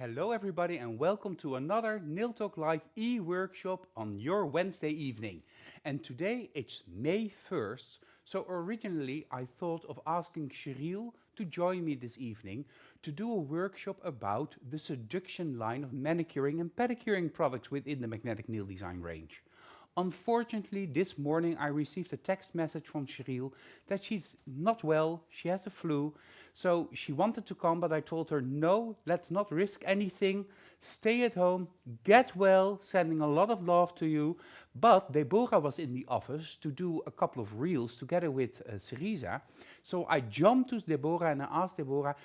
Hello everybody and welcome to another Nail Talk Live e-workshop on your Wednesday evening. And today it's May 1st, so originally I thought of asking Cheryl to join me this evening to do a workshop about the seduction line of manicuring and pedicuring products within the magnetic nail design range. Unfortunately, this morning I received a text message from Cheryl that she's not well, she has a flu, so she wanted to come, but I told her, no, let's not risk anything, stay at home, get well, sending a lot of love to you. But Deborah was in the office to do a couple of reels together with Cerisa, so I jumped to Deborah and I asked Deborah,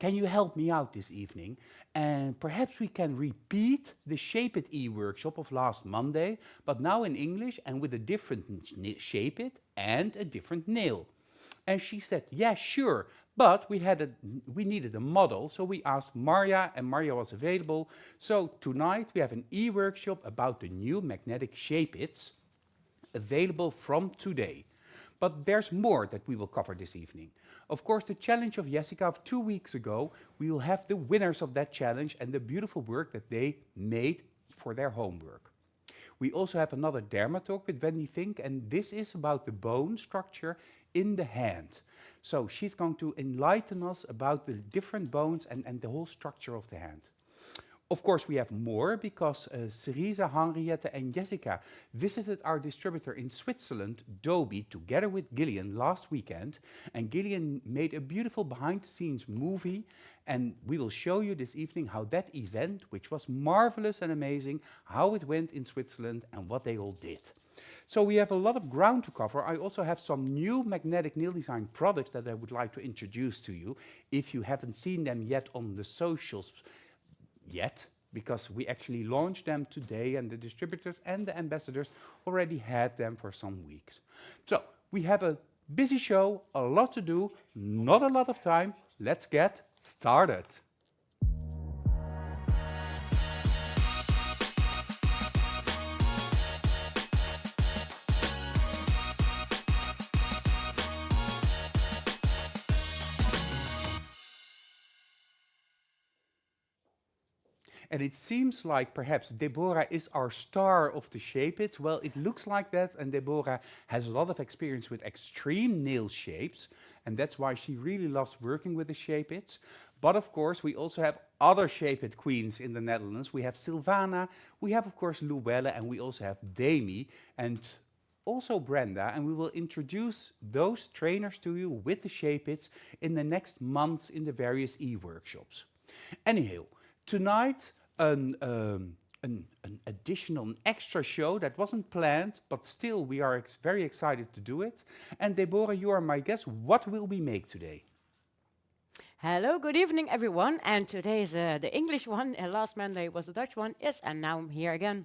can you help me out this evening? And perhaps we can repeat the Shape It e-workshop of last Monday, but now in English and with a different Shape It and a different nail. And she said, yeah, sure, but we needed a model, so we asked Marja, and Marja was available. So tonight we have an e-workshop about the new magnetic Shape Its, available from today. But there's more that we will cover this evening. Of course, the challenge of Jessica of 2 weeks ago, we will have the winners of that challenge and the beautiful work that they made for their homework. We also have another Derma talk with Wendy Fink, and this is about the bone structure in the hand. So she's going to enlighten us about the different bones and the whole structure of the hand. Of course, we have more because Cerisa, Henriette and Jessica visited our distributor in Switzerland, Dobie, together with Gillian last weekend. And Gillian made a beautiful behind-the-scenes movie. And we will show you this evening how that event, which was marvelous and amazing, how it went in Switzerland and what they all did. So we have a lot of ground to cover. I also have some new magnetic nail design products that I would like to introduce to you if you haven't seen them yet on the socials. Because we actually launched them today and the distributors and the ambassadors already had them for some weeks. So we have a busy show, a lot to do, not a lot of time. Let's get started. And it seems like perhaps Deborah is our star of the Shape Its. Well, it looks like that, and Deborah has a lot of experience with extreme nail shapes, and that's why she really loves working with the Shape Its. But of course, we also have other Shape It queens in the Netherlands. We have Silvana, we have of course Luelle, and we also have Demi, and also Brenda, and we will introduce those trainers to you with the Shape Its in the next months in the various e-workshops. Anyhow, tonight, an additional, extra show that wasn't planned, but still we are very excited to do it. And Deborah, you are my guest. What will we make today? Hello, good evening, everyone. And today is the English one, and last Monday was the Dutch one. Yes, and now I'm here again.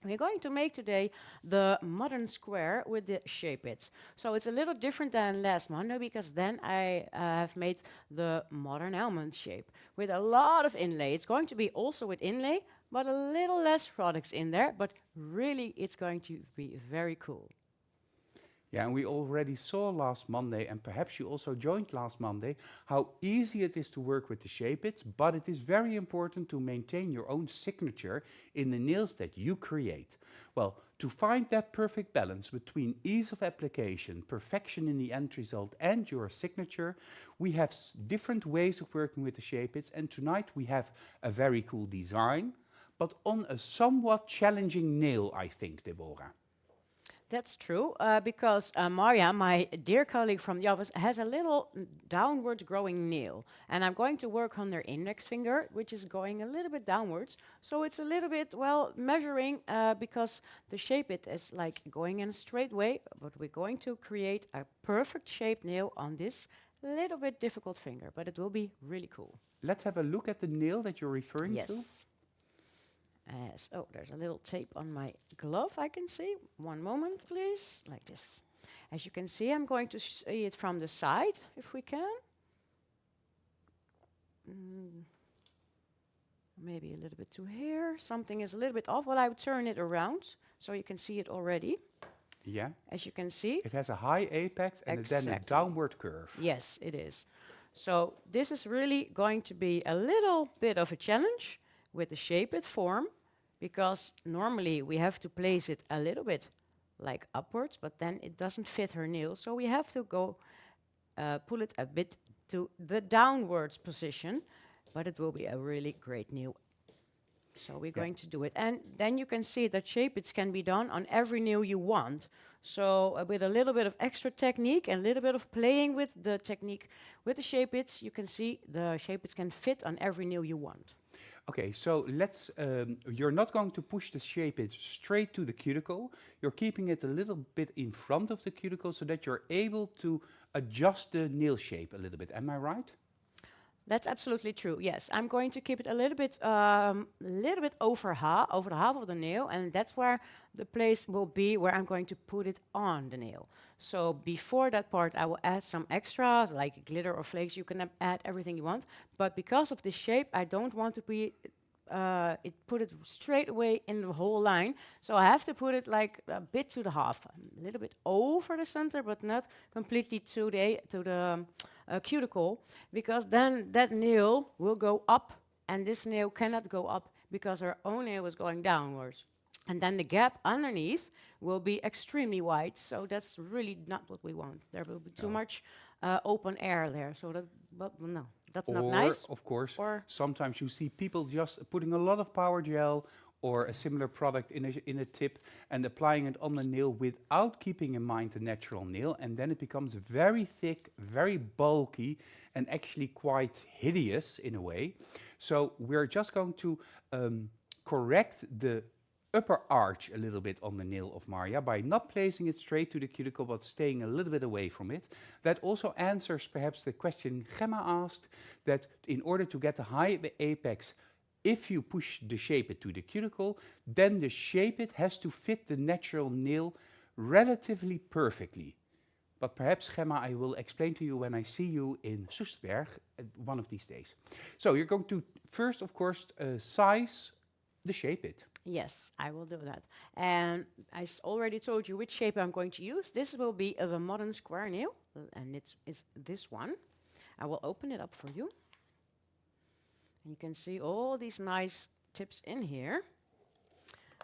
We're going to make today the modern square with the Shape Its. So it's a little different than last Monday because then I have made the modern almond shape with a lot of inlay. It's going to be also with inlay, but a little less products in there, but really it's going to be very cool. Yeah, and we already saw last Monday, and perhaps you also joined last Monday, how easy it is to work with the Shape Its, but it is very important to maintain your own signature in the nails that you create. Well, to find that perfect balance between ease of application, perfection in the end result, and your signature, we have different ways of working with the Shape Its, and tonight we have a very cool design, but on a somewhat challenging nail, I think, Deborah. That's true, because Marja, my dear colleague from the office, has a little downwards growing nail. And I'm going to work on their index finger, which is going a little bit downwards. So it's a little bit, well, measuring, because the Shape It is like going in a straight way, but we're going to create a perfect shaped nail on this little bit difficult finger, but it will be really cool. Let's have a look at the nail that you're referring to. Yes. Oh, there's a little tape on my glove, I can see. One moment, please, like this. As you can see, I'm going to see it from the side, if we can. Maybe a little bit to here. Something is a little bit off. Well, I would turn it around, so you can see it already. Yeah. As you can see. It has a high apex and then a downward curve. Yes, it is. So this is really going to be a little bit of a challenge with the shape it form, because normally we have to place it a little bit like upwards, but then it doesn't fit her nail. So we have to go pull it a bit to the downwards position, but it will be a really great nail. So we're going to do it. And then you can see that shape-its can be done on every nail you want. So with a little bit of extra technique and a little bit of playing with the technique with the shape-its, you can see the shape-its can fit on every nail you want. Okay, so let's, you're not going to push the shape-it straight to the cuticle. You're keeping it a little bit in front of the cuticle so that you're able to adjust the nail shape a little bit. Am I right? That's absolutely true. Yes, I'm going to keep it a little bit over the half of the nail, and that's where the place will be where I'm going to put it on the nail. So before that part, I will add some extra, like glitter or flakes. You can add everything you want, but because of the shape, I don't want to be put it straight away in the whole line. So I have to put it like a bit to the half, a little bit over the center, but not completely to the cuticle, because then that nail will go up, and this nail cannot go up because our own nail is going downwards. And then the gap underneath will be extremely wide, so that's really not what we want. There will be too much open air there, so that, but no, that's not nice. Of course, sometimes you see people just putting a lot of power gel or a similar product in a tip and applying it on the nail without keeping in mind the natural nail, and then it becomes very thick, very bulky, and actually quite hideous in a way. So we're just going to correct the upper arch a little bit on the nail of Marja by not placing it straight to the cuticle but staying a little bit away from it. That also answers perhaps the question Gemma asked, that in order to get the high apex, if you push the shape-it to the cuticle, then the shape-it has to fit the natural nail relatively perfectly. But perhaps, Gemma, I will explain to you when I see you in Soesterberg one of these days. So you're going to first, of course, size the shape-it. Yes, I will do that. And I already told you which shape I'm going to use. This will be the modern square nail, and it's this one. I will open it up for you. And you can see all these nice tips in here.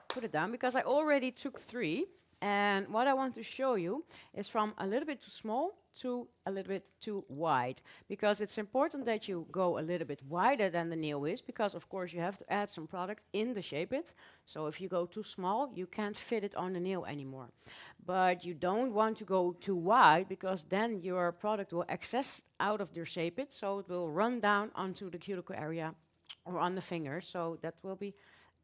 Put it down, because I already took 3. And what I want to show you is from a little bit too small to a little bit too wide, because it's important that you go a little bit wider than the nail is, because of course you have to add some product in the shape-it. So if you go too small, you can't fit it on the nail anymore. But you don't want to go too wide, because then your product will excess out of your shape-it, so it will run down onto the cuticle area or on the fingers. So that will be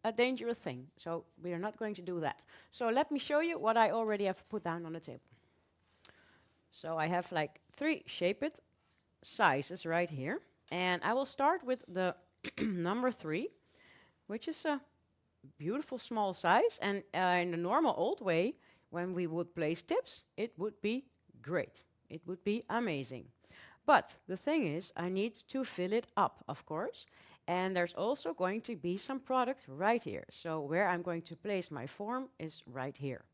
a dangerous thing. So we are not going to do that. So let me show you what I already have put down on the table. So I have like 3 shape-it sizes right here. And I will start with the number 3, which is a beautiful small size. And in the normal old way, when we would place tips, it would be great. It would be amazing. But the thing is, I need to fill it up, of course. And there's also going to be some product right here. So where I'm going to place my form is right here.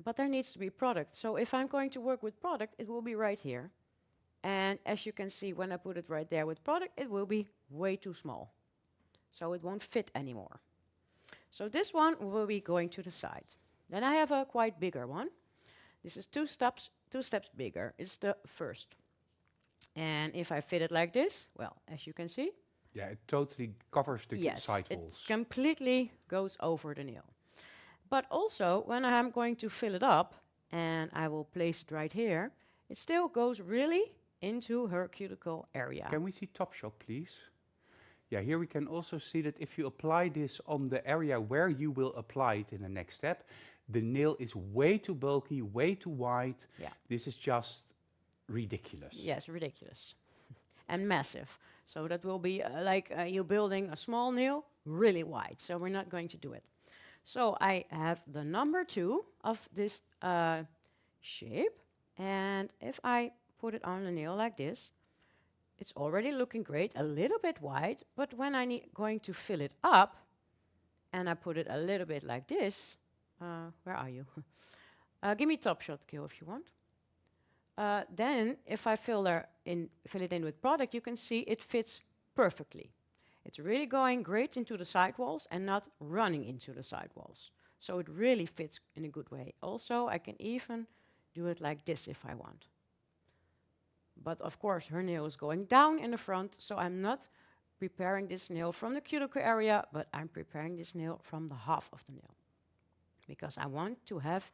But there needs to be product. So if I'm going to work with product, it will be right here. And as you can see, when I put it right there with product, it will be way too small. So it won't fit anymore. So this one will be going to the side. Then I have a quite bigger one. This is 2 steps bigger. It's the first. And if I fit it like this, well, as you can see, yeah, it totally covers the side walls. It completely goes over the nail. But also, when I'm going to fill it up, and I will place it right here, it still goes really into her cuticle area. Can we see top shot, please? Yeah, here we can also see that if you apply this on the area where you will apply it in the next step, the nail is way too bulky, way too wide. Yeah. This is just ridiculous. Yes, ridiculous. And massive. So that will be like you building a small nail really wide. So we're not going to do it. So I have the number 2 of this shape. And if I put it on a nail like this, it's already looking great, a little bit wide. But when I'm going to fill it up, and I put it a little bit like this, where are you? Give me top shot, Gil, if you want. then if I fill it in with product, you can see it fits perfectly. It's really going great into the sidewalls and not running into the sidewalls. So it really fits in a good way. Also, I can even do it like this if I want. But of course, her nail is going down in the front, so I'm not preparing this nail from the cuticle area, but I'm preparing this nail from the half of the nail. Because I want to have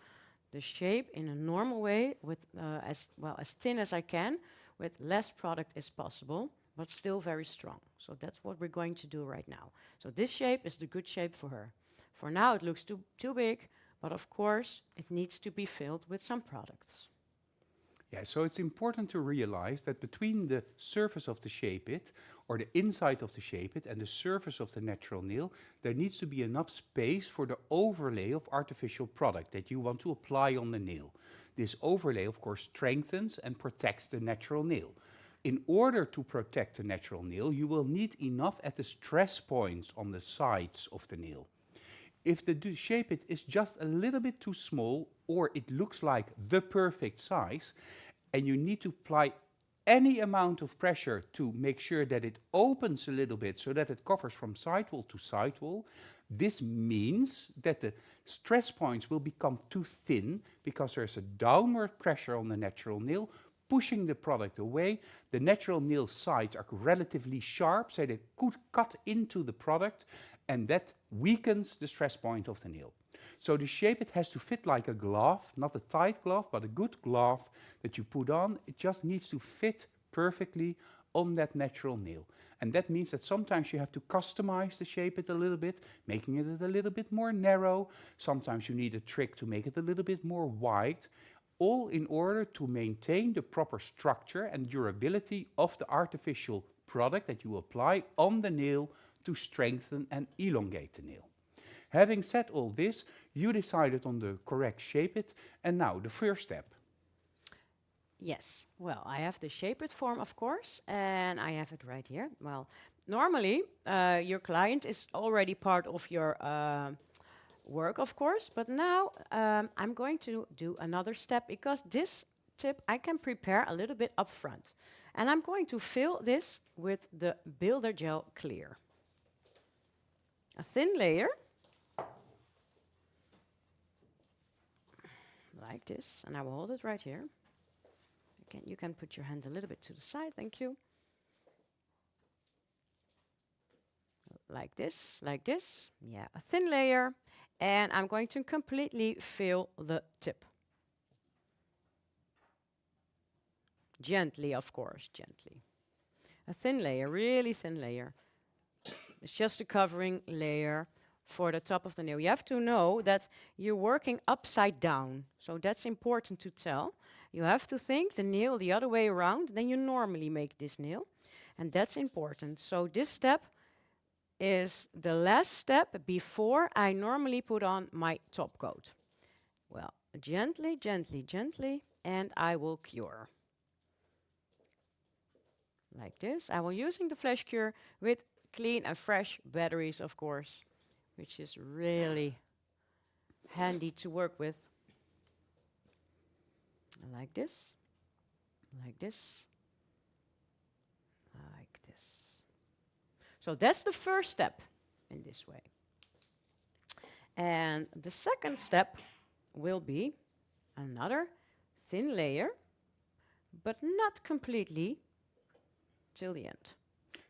the shape in a normal way with as thin as I can, with less product as possible, but still very strong. So that's what we're going to do right now. So this shape is the good shape for her. For now it looks too big, but of course it needs to be filled with some products. Yeah, so it's important to realize that between the surface of the shape it, or the inside of the shape it, and the surface of the natural nail, there needs to be enough space for the overlay of artificial product that you want to apply on the nail. This overlay, of course, strengthens and protects the natural nail. In order to protect the natural nail, you will need enough at the stress points on the sides of the nail. If the shape it is just a little bit too small, or it looks like the perfect size, and you need to apply any amount of pressure to make sure that it opens a little bit so that it covers from sidewall to sidewall, this means that the stress points will become too thin because there's a downward pressure on the natural nail, pushing the product away. The natural nail sides are relatively sharp, so they could cut into the product, and that weakens the stress point of the nail. So the shape it has to fit like a glove, not a tight glove, but a good glove that you put on. It just needs to fit perfectly on that natural nail. And that means that sometimes you have to customize the shape it a little bit, making it a little bit more narrow. Sometimes you need a trick to make it a little bit more wide, all in order to maintain the proper structure and durability of the artificial product that you apply on the nail to strengthen and elongate the nail. Having said all this, you decided on the correct shape it, and now the first step. Yes, well, I have the shape it form, of course, and I have it right here. Well, normally your client is already part of your work, of course, but now I'm going to do another step, because this tip I can prepare a little bit up front. And I'm going to fill this with the Builder Gel Clear. A thin layer, like this, and I will hold it right here. You can put your hand a little bit to the side, thank you. Like this, yeah, a thin layer, and I'm going to completely fill the tip. Gently, of course, gently. A thin layer, really thin layer. It's just a covering layer for the top of the nail. You have to know that you're working upside down, so that's important to tell. You have to think the nail the other way around than you normally make this nail, and that's important. So this step is the last step before I normally put on my top coat. Well, gently, gently, gently, and I will cure. Like this. I will using the flash cure with clean and fresh batteries, of course, which is really handy to work with. Like this, like this, like this. So that's the first step in this way. And the second step will be another thin layer, but not completely till the end.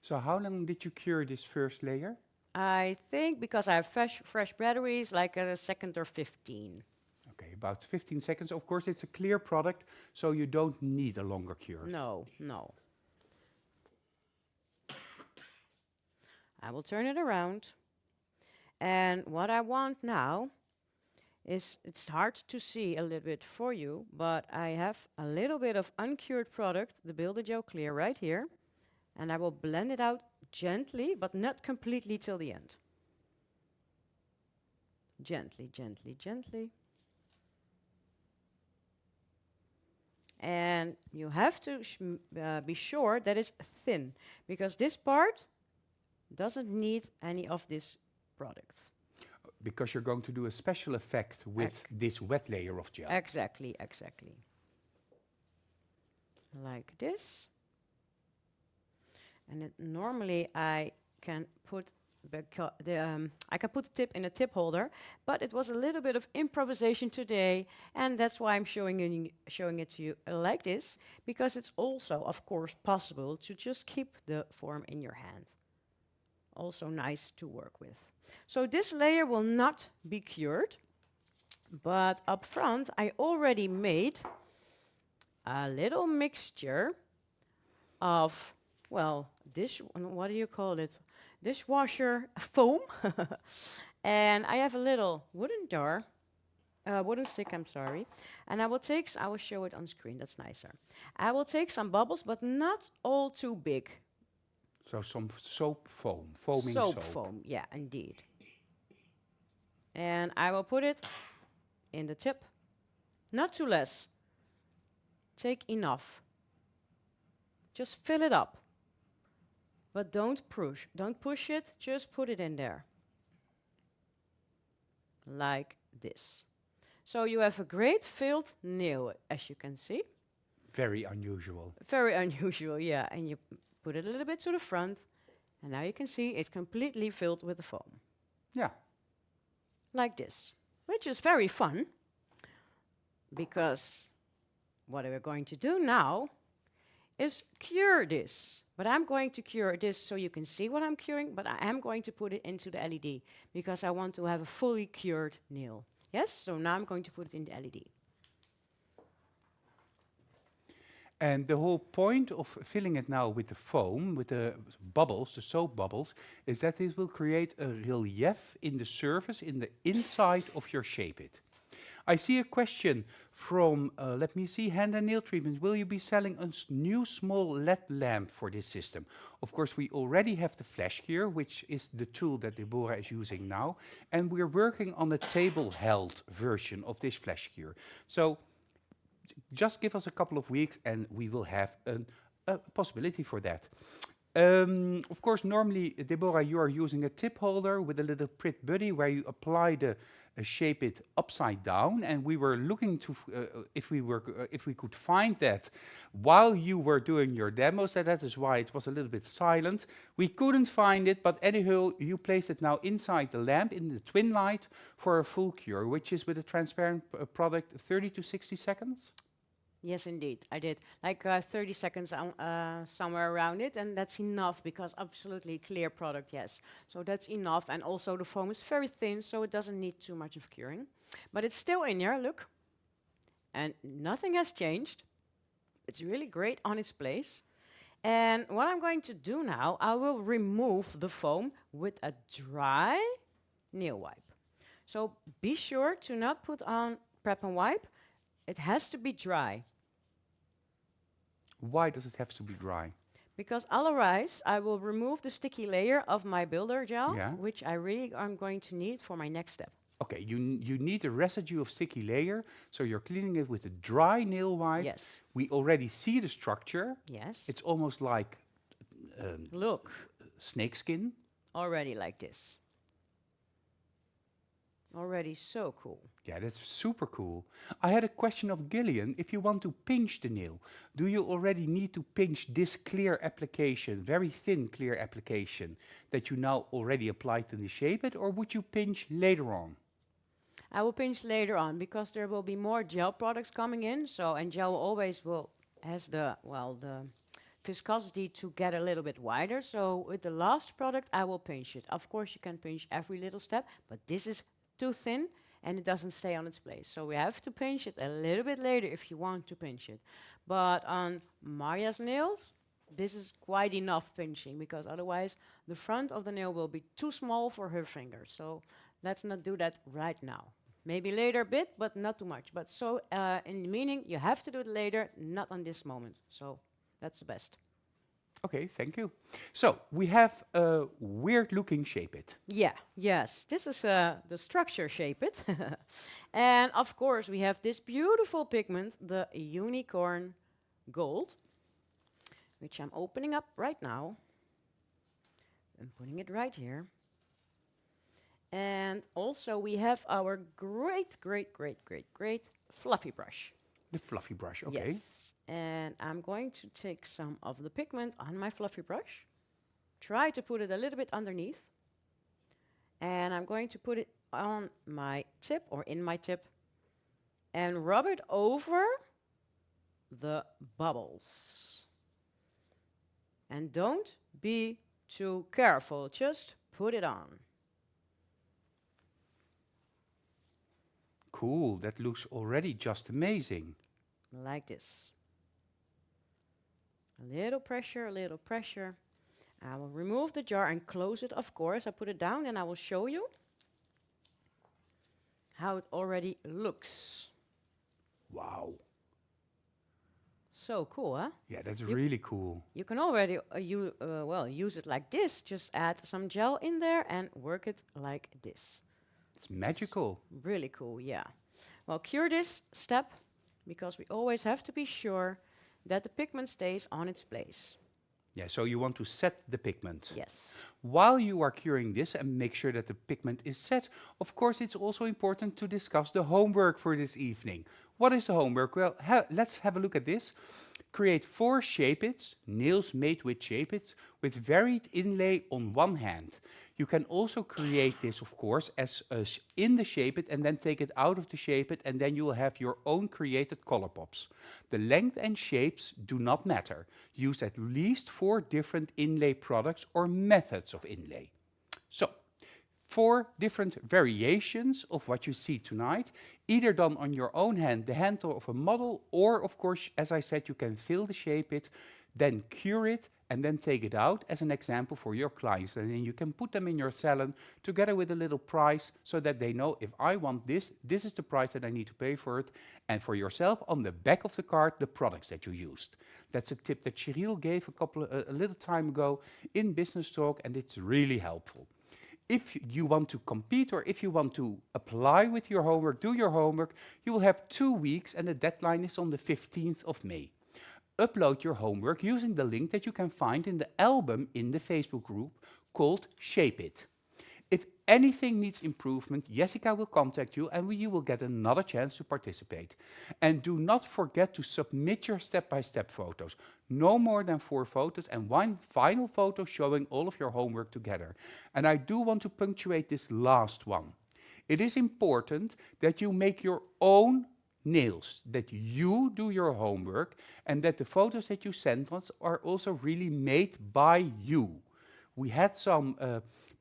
So how long did you cure this first layer? I think, because I have fresh batteries, like a second or 15. Okay, about 15 seconds. Of course, it's a clear product, so you don't need a longer cure. No, no. I will turn it around. And what I want now is, it's hard to see a little bit for you, but I have a little bit of uncured product, the Builder Gel Clear, right here. And I will blend it out gently, but not completely till the end. Gently, gently, gently. And you have to be sure that it's thin, because this part doesn't need any of this product. Because you're going to do a special effect with this wet layer of gel. Exactly, exactly. like this. And normally I can put I can put the tip in a tip holder, but it was a little bit of improvisation today, and that's why I'm showing it to you like this, because it's also, of course, possible to just keep the form in your hand. Also nice to work with. So this layer will not be cured, but up front I already made a little mixture of, well, what do you call it? Dishwasher foam. And I have a little wooden stick, I'm sorry. And I will show it on screen, that's nicer. I will take some bubbles, but not all too big. So some soap foam, foaming soap. Foam, yeah, indeed. And I will put it in the tip. Not too less. Take enough. Just fill it up. But don't push it, just put it in there. Like this. So you have a great filled nail, as you can see. Very unusual. Very unusual, yeah. And you put it a little bit to the front, and now you can see it's completely filled with the foam. Yeah. Like this, which is very fun, because what we're going to do now is cure this. But I'm going to cure this so you can see what I'm curing, but I am going to put it into the LED, because I want to have a fully cured nail. Yes, so now I'm going to put it in the LED. And the whole point of filling it now with the foam, with the bubbles, the soap bubbles, is that it will create a relief in the surface, in the inside of your Shape It. I see a question from, let me see, Hand and Nail Treatment. Will you be selling a new small LED lamp for this system? Of course, we already have the flash gear, which is the tool that Deborah is using now. And we're working on a table-held version of this flash gear. So just give us a couple of weeks and we will have a possibility for that. Of course, normally, Deborah, you are using a tip holder with a little Prit Buddy where you apply the Shape It upside down, and we were looking to if we could find that while you were doing your demos. That is why it was a little bit silent. We couldn't find it, but anyhow, you place it now inside the lamp in the twin light for a full cure, which is with a transparent product 30 to 60 seconds. Yes, indeed, I did. Like 30 seconds somewhere around it, and that's enough, because absolutely clear product, yes. So that's enough, and also the foam is very thin, so it doesn't need too much of curing. But it's still in here, look. And nothing has changed. It's really great on its place. And what I'm going to do now, I will remove the foam with a dry nail wipe. So be sure to not put on prep and wipe. It has to be dry. Why does it have to be dry? Because otherwise I will remove the sticky layer of my builder gel, Yeah. which I really am going to need for my next step. Okay, you need a residue of sticky layer, so you're cleaning it with a dry nail wipe. Yes. We already see the structure. Yes. It's almost like Look, snake skin. already like this. Already so cool. Yeah, that's super cool. I had a question of Gillian. If you want to pinch the nail, do you already need to pinch this clear application, very thin clear application, that you now already applied to the Shape It, or would you pinch later on? I will pinch later on, because there will be more gel products coming in. So, and gel always has the viscosity to get a little bit wider. So with the last product, I will pinch it. Of course, you can pinch every little step, but this is too thin and it doesn't stay on its place. So we have to pinch it a little bit later if you want to pinch it. But on Maria's nails, this is quite enough pinching, because otherwise the front of the nail will be too small for her fingers. So let's not do that right now. Maybe later a bit, but not too much. But so in the meaning, you have to do it later, not on this moment. So that's the best. Okay, thank you. So we have a weird-looking Shape It. Yeah, yes. This is the structure Shape It. And of course, we have this beautiful pigment, the unicorn gold, which I'm opening up right now and putting it right here. And also we have our great fluffy brush. The fluffy brush, okay. Yes. And I'm going to take some of the pigment on my fluffy brush. Try to put it a little bit underneath. And I'm going to put it on my tip or in my tip and rub it over the bubbles. And don't be too careful, just put it on. Cool, that looks already just amazing. Like this. A little pressure, a little pressure. I will remove the jar and close it, of course. I put it down and I will show you how it already looks. Wow. So cool, huh? Yeah, that's really cool. You can already use it like this. Just add some gel in there and work it like this. It's magical. Really cool, yeah. Well, cure this step because we always have to be sure that the pigment stays on its place. Yeah, so you want to set the pigment. Yes. While you are curing this and make sure that the pigment is set, of course it's also important to discuss the homework for this evening. What is the homework? Well, let's have a look at this. Create 4 shape-its, nails made with shape-its, with varied inlay on one hand. You can also create this, of course, as in the shape-it and then take it out of the shape-it, and then you will have your own created color pops. The length and shapes do not matter. Use at least 4 different inlay products or methods of inlay. So, 4 different variations of what you see tonight, either done on your own hand, the hand of a model, or of course, as I said, you can fill the shape-it, then cure it, and then take it out as an example for your clients. And then you can put them in your salon together with a little price so that they know, if I want this, this is the price that I need to pay for it. And for yourself, on the back of the card, the products that you used. That's a tip that Cheryl gave a little time ago in Business Talk, and it's really helpful. If you want to compete or if you want to apply with your homework, do your homework, you will have 2 weeks and the deadline is on the 15th of May. Upload your homework using the link that you can find in the album in the Facebook group called Shape It. If anything needs improvement, Jessica will contact you and you will get another chance to participate. And do not forget to submit your step-by-step photos. No more than 4 photos and 1 final photo showing all of your homework together. And I do want to punctuate this last one. It is important that you make your own nails, that you do your homework, and that the photos that you send us are also really made by you. We had some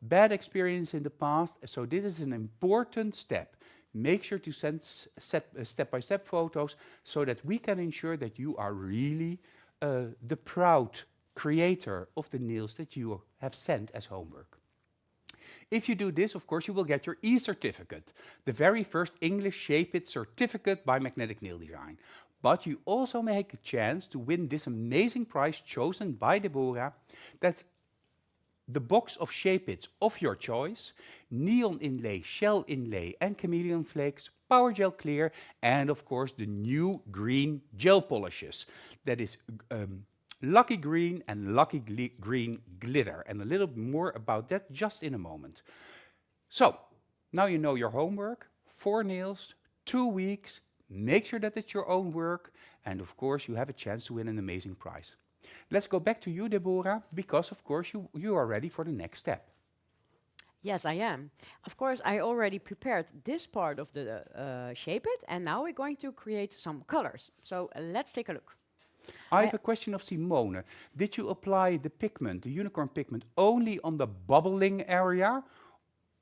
bad experience in the past, so this is an important step. Make sure to send step-by-step photos so that we can ensure that you are really the proud creator of the nails that you have sent as homework. If you do this, of course, you will get your e-certificate, the very first English Shape-It certificate by Magnetic Nail Design. But you also make a chance to win this amazing prize chosen by Deborah. That's the box of Shape-Its of your choice, neon inlay, shell inlay and chameleon flakes, power gel clear, and of course the new green gel polishes. That is Lucky Green and Lucky Green Glitter, and a little more about that just in a moment. So, now you know your homework, 4 nails, 2 weeks, make sure that it's your own work, and of course you have a chance to win an amazing prize. Let's go back to you, Deborah, because of course you are ready for the next step. Yes, I am. Of course, I already prepared this part of the Shape-It, and now we're going to create some colors. So let's take a look. I have a question of Simone. Did you apply the pigment, the unicorn pigment, only on the bubbling area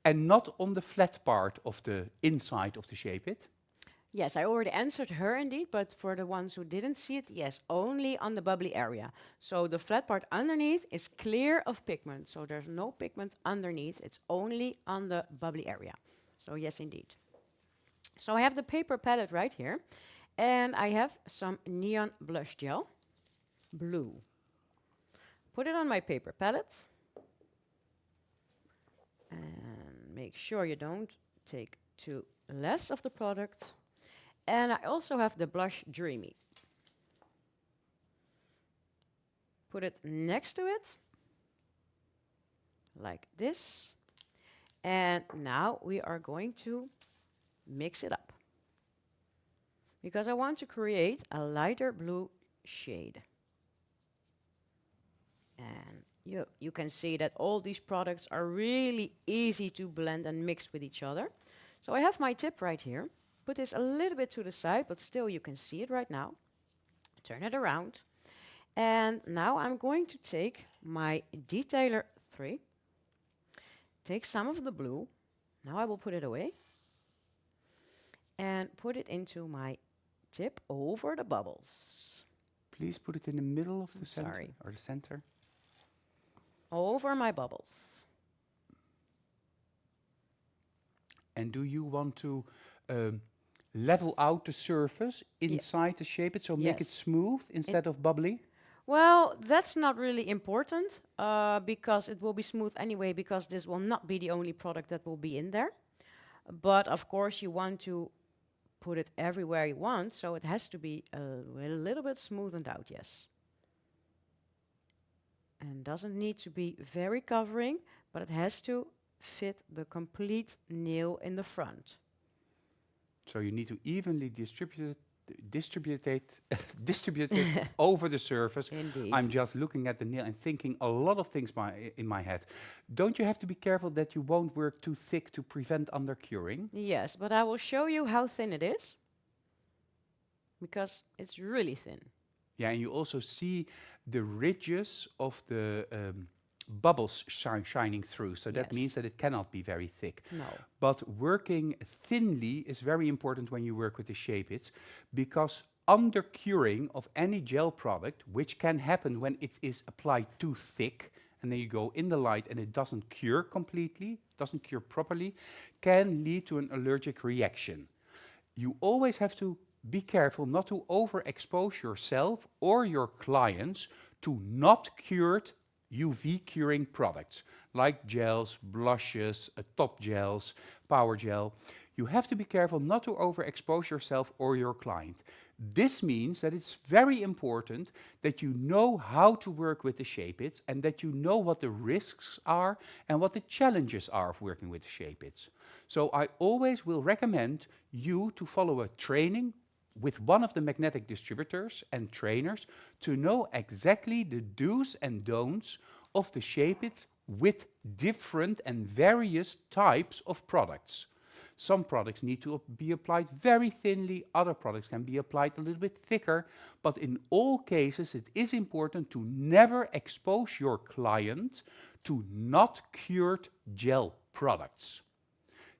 and not on the flat part of the inside of the Shape-It? Yes, I already answered her indeed, but for the ones who didn't see it, yes, only on the bubbly area. So the flat part underneath is clear of pigment, so there's no pigment underneath, it's only on the bubbly area. So yes, indeed. So I have the paper palette right here. And I have some neon blush gel, blue. Put it on my paper palette. And make sure you don't take too less of the product. And I also have the blush Dreamy. Put it next to it, like this. And now we are going to mix it up. because I want to create a lighter blue shade. And you can see that all these products are really easy to blend and mix with each other. So I have my tip right here. Put this a little bit to the side, but still you can see it right now. Turn it around. And now I'm going to take my detailer 3, take some of the blue, now I will put it away, and put it into my tip over the bubbles. Please put it in the middle of the center, Sorry. or the center. Over my bubbles. And do you want to level out the surface inside the shape it, so make it Yes. smooth instead of bubbly? Well, that's not really important because it will be smooth anyway, because this will not be the only product that will be in there. But of course you want to put it everywhere you want, so it has to be a little bit smoothened out, yes. And doesn't need to be very covering, but it has to fit the complete nail in the front. So you need to evenly distribute it over the surface. Indeed. I'm just looking at the nail and thinking a lot of things in my head. Don't you have to be careful that you won't work too thick to prevent undercuring? Yes, but I will show you how thin it is, because it's really thin. Yeah, and you also see the ridges of the bubbles shining through. So that means Yes. that it cannot be very thick. No. But working thinly is very important when you work with the Shape-its, because undercuring of any gel product, which can happen when it is applied too thick, and then you go in the light and it doesn't cure completely, doesn't cure properly, can lead to an allergic reaction. You always have to be careful not to overexpose yourself or your clients to not cured UV curing products like gels, blushes, top gels, power gel. You have to be careful not to overexpose yourself or your client. This means that it's very important that you know how to work with the Shape-its and that you know what the risks are and what the challenges are of working with the Shape-its. So I always will recommend you to follow a training with one of the magnetic distributors and trainers to know exactly the do's and don'ts of the Shape-its with different and various types of products. Some products need to be applied very thinly, other products can be applied a little bit thicker, but in all cases it is important to never expose your client to not cured gel products.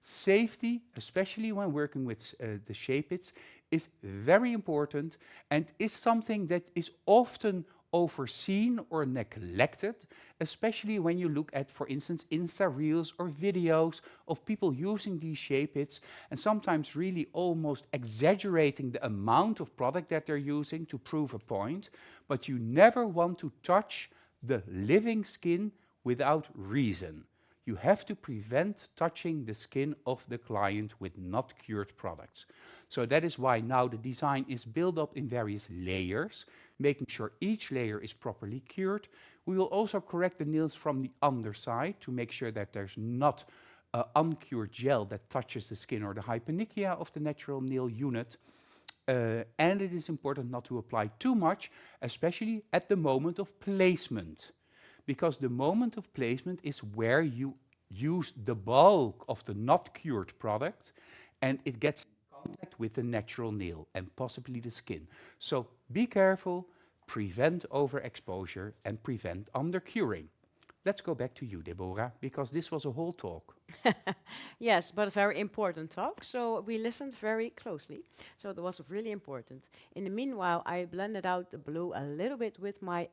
Safety, especially when working with the Shape-its, is very important and is something that is often overseen or neglected, especially when you look at, for instance, Insta reels or videos of people using these Shape-its and sometimes really almost exaggerating the amount of product that they're using to prove a point, but you never want to touch the living skin without reason. You have to prevent touching the skin of the client with not cured products. So that is why now the design is built up in various layers, making sure each layer is properly cured. We will also correct the nails from the underside to make sure that there's not uncured gel that touches the skin or the hypernicia of the natural nail unit. And it is important not to apply too much, especially at the moment of placement. Because the moment of placement is where you use the bulk of the not cured product and it gets in contact with the natural nail and possibly the skin. So be careful, prevent overexposure and prevent undercuring. Let's go back to you, Deborah, because this was a whole talk. Yes, but a very important talk, so we listened very closely. So it was really important. In the meanwhile, I blended out the blue a little bit with my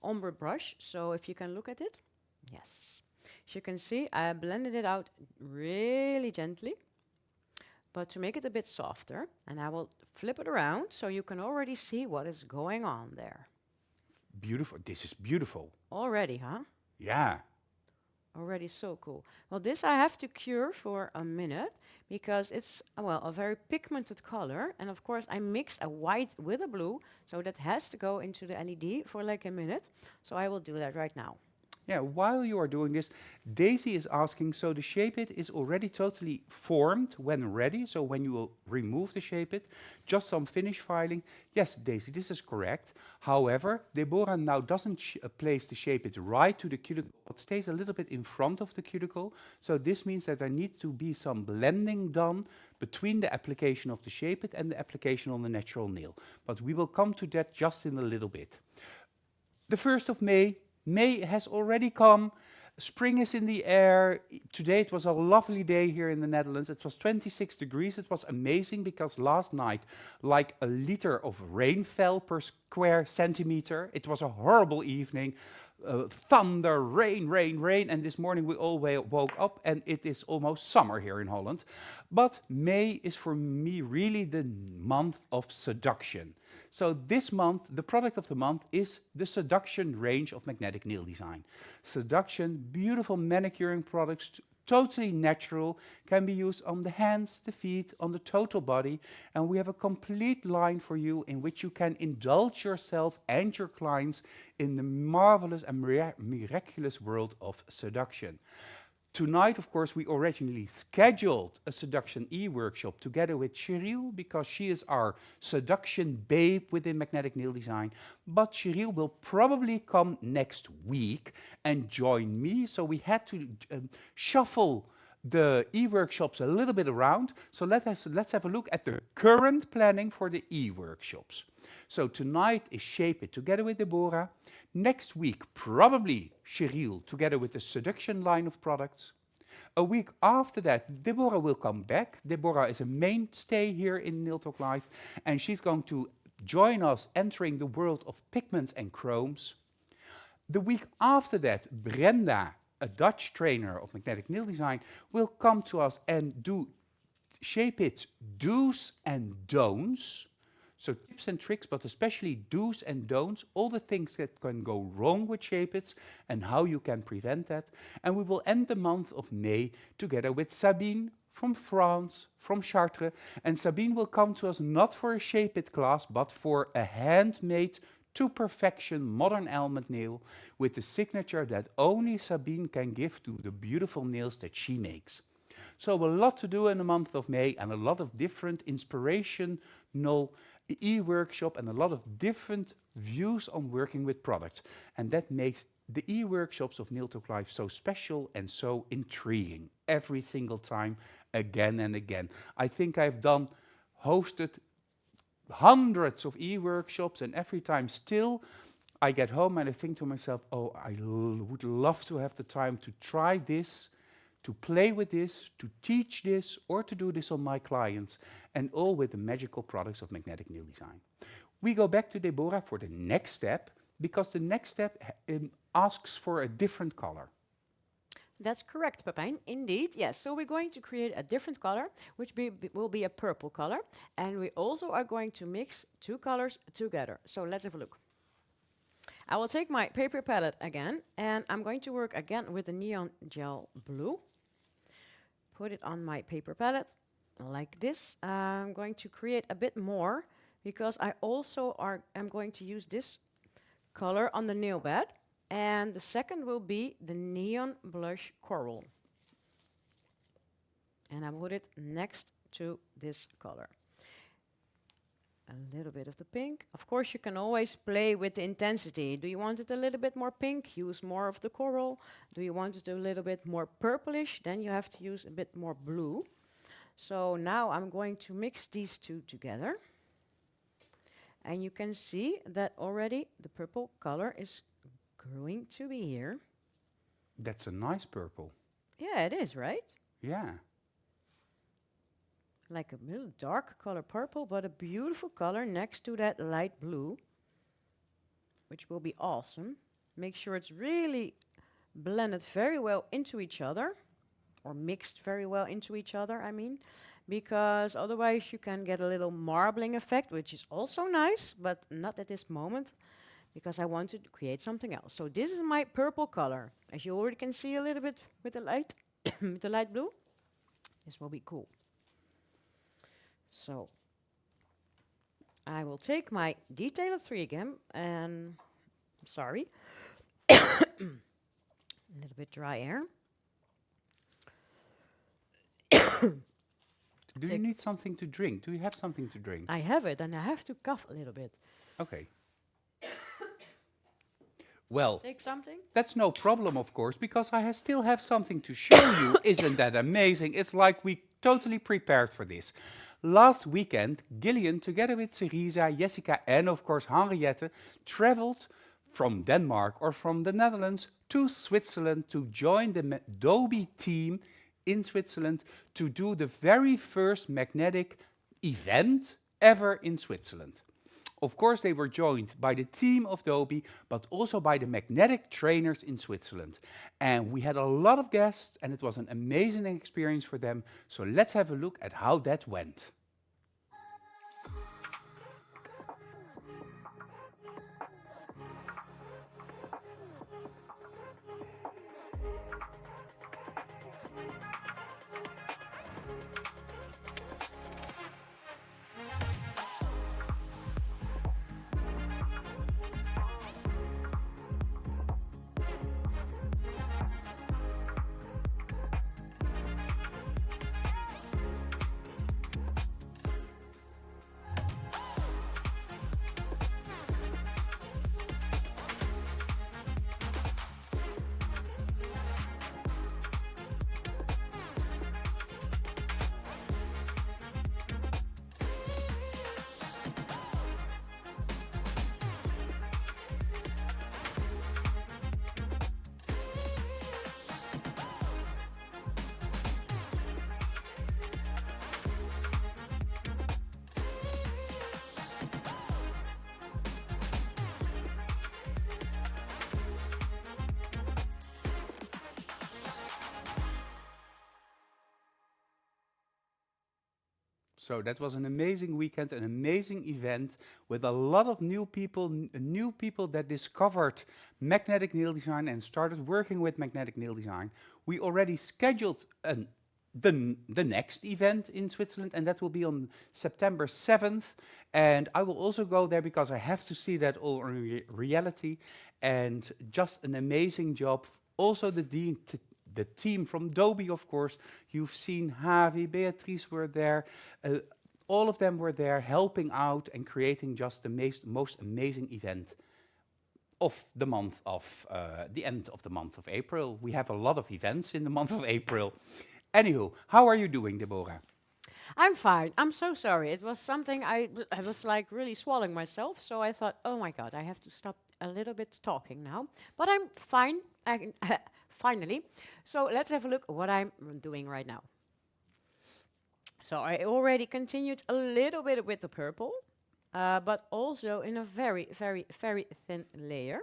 ombre brush. So if you can look at it, yes. As you can see, I blended it out really gently, but to make it a bit softer. And I will flip it around so you can already see what is going on there. Beautiful. This is beautiful. Already, huh? Yeah. Already so cool. Well, this I have to cure for a minute because it's, well, a very pigmented color. And of course, I mixed a white with a blue, so that has to go into the LED for like a minute. So I will do that right now. Yeah, while you are doing this, Daisy is asking, so the shape it is already totally formed when ready, so when you will remove the shape it, just some finish filing. Yes, Daisy, this is correct. However, Deborah now doesn't place the shape it right to the cuticle, it stays a little bit in front of the cuticle, so this means that there needs to be some blending done between the application of the shape it and the application on the natural nail. But we will come to that just in a little bit. The 1st of May, May has already come. Spring is in the air. Today it was a lovely day here in the Netherlands. It was 26 degrees. It was amazing because last night, like a liter of rain fell per square centimeter. It was a horrible evening. Thunder, rain, rain, rain. And this morning we all woke up and it is almost summer here in Holland. But May is for me really the month of seduction. So this month, the product of the month is the Seduction range of magnetic nail design. Seduction, beautiful manicuring products, totally natural, can be used on the hands, the feet, on the total body. And we have a complete line for you in which you can indulge yourself and your clients in the marvelous and miraculous world of seduction. Tonight, of course, we originally scheduled a Seduction E-Workshop together with Cheryl because she is our seduction babe within magnetic nail design. But Cheryl will probably come next week and join me. So we had to shuffle the e-workshops a little bit around. So let's have a look at the current planning for the e-workshops. So tonight is Shape It together with Deborah. Next week, probably Cheryl together with the Seduction line of products. A week after that, Deborah will come back. Deborah is a mainstay here in Nail Talk Live, and she's going to join us entering the world of pigments and chromes. The week after that, Brenda, a Dutch trainer of magnetic nail design, will come to us and do Shape It's do's and don'ts. So tips and tricks, but especially do's and don'ts, all the things that can go wrong with Shape-its and how you can prevent that. And we will end the month of May together with Sabine from France, from Chartres. And Sabine will come to us not for a Shape-it class, but for a handmade to perfection modern almond nail with the signature that only Sabine can give to the beautiful nails that she makes. So a lot to do in the month of May and a lot of different inspirational e-workshop and a lot of different views on working with products. And that makes the e-workshops of Nail Talk Live so special and so intriguing every single time, again and again. I think I've hosted hundreds of e-workshops, and every time still I get home and I think to myself, oh, I would love to have the time to try this, to play with this, to teach this, or to do this on my clients, and all with the magical products of magnetic nail design. We go back to Deborah for the next step, because the next step asks for a different color. That's correct, Pepijn. Indeed, yes. So we're going to create a different color, which will be a purple color. And we also are going to mix two colors together. So let's have a look. I will take my paper palette again, and I'm going to work again with the neon gel blue. Put it on my paper palette like this. I'm going to create a bit more because I also am going to use this color on the nail bed. And the second will be the neon blush coral. And I put it next to this color. A little bit of the pink. Of course, you can always play with the intensity. Do you want it a little bit more pink? Use more of the coral. Do you want it a little bit more purplish? Then you have to use a bit more blue. So now I'm going to mix these two together. And you can see that already the purple color is going to be here. That's a nice purple. Yeah, it is, right? Yeah. Like a little dark color purple, but a beautiful color next to that light blue, which will be awesome. Make sure it's really blended very well into each other, or mixed very well into each other, I mean, because otherwise you can get a little marbling effect, which is also nice, but not at this moment, because I want to create something else. So this is my purple color. As you already can see a little bit with the light, with the light blue, this will be cool. So I will take my detailer 3 again, and sorry. A little bit dry air. Do you need something to drink? Do you have something to drink? I have it, and I have to cough a little bit. Okay. Well, Take something? that's no problem, of course, because still have something to show you. Isn't that amazing? It's like we totally prepared for this. Last weekend, Gillian, together with Cerisa, Jessica, and of course Henriette, traveled from Denmark or from the Netherlands to Switzerland to join the Dobie team in Switzerland to do the very first magnetic event ever in Switzerland. Of course, they were joined by the team of Dobie, but also by the magnetic trainers in Switzerland. And we had a lot of guests, and it was an amazing experience for them. So let's have a look at how that went. So that was an amazing weekend, an amazing event with a lot of new people that discovered magnetic nail design and started working with magnetic nail design. We already scheduled the next event in Switzerland, and that will be on September 7th. And I will also go there because I have to see that all in reality. And just an amazing job. Also the team from Dobie, of course. You've seen Javi, Beatrice were there. All of them were there helping out and creating just the most amazing event of the month of, the end of the month of April. We have a lot of events in the month of April. Anywho, how are you doing, Deborah? I'm fine. I'm so sorry. It was something I was like really swallowing myself. So I thought, oh my God, I have to stop a little bit talking now. But I'm fine. I can finally. So let's have a look at what I'm doing right now. So I already continued a little bit with the purple, but also in a very, very, very thin layer.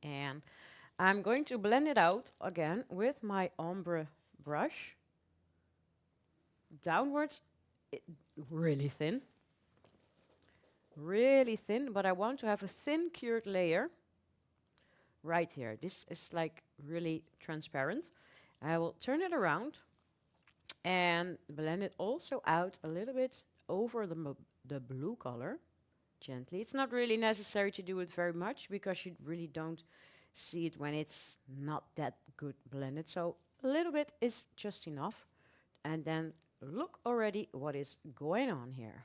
And I'm going to blend it out again with my ombre brush. Downwards, really thin, but I want to have a thin cured layer right here. This is like really transparent. I will turn it around and blend it also out a little bit over the blue color, gently. It's not really necessary to do it very much because you really don't see it when it's not that good blended. So a little bit is just enough. And then look already what is going on here.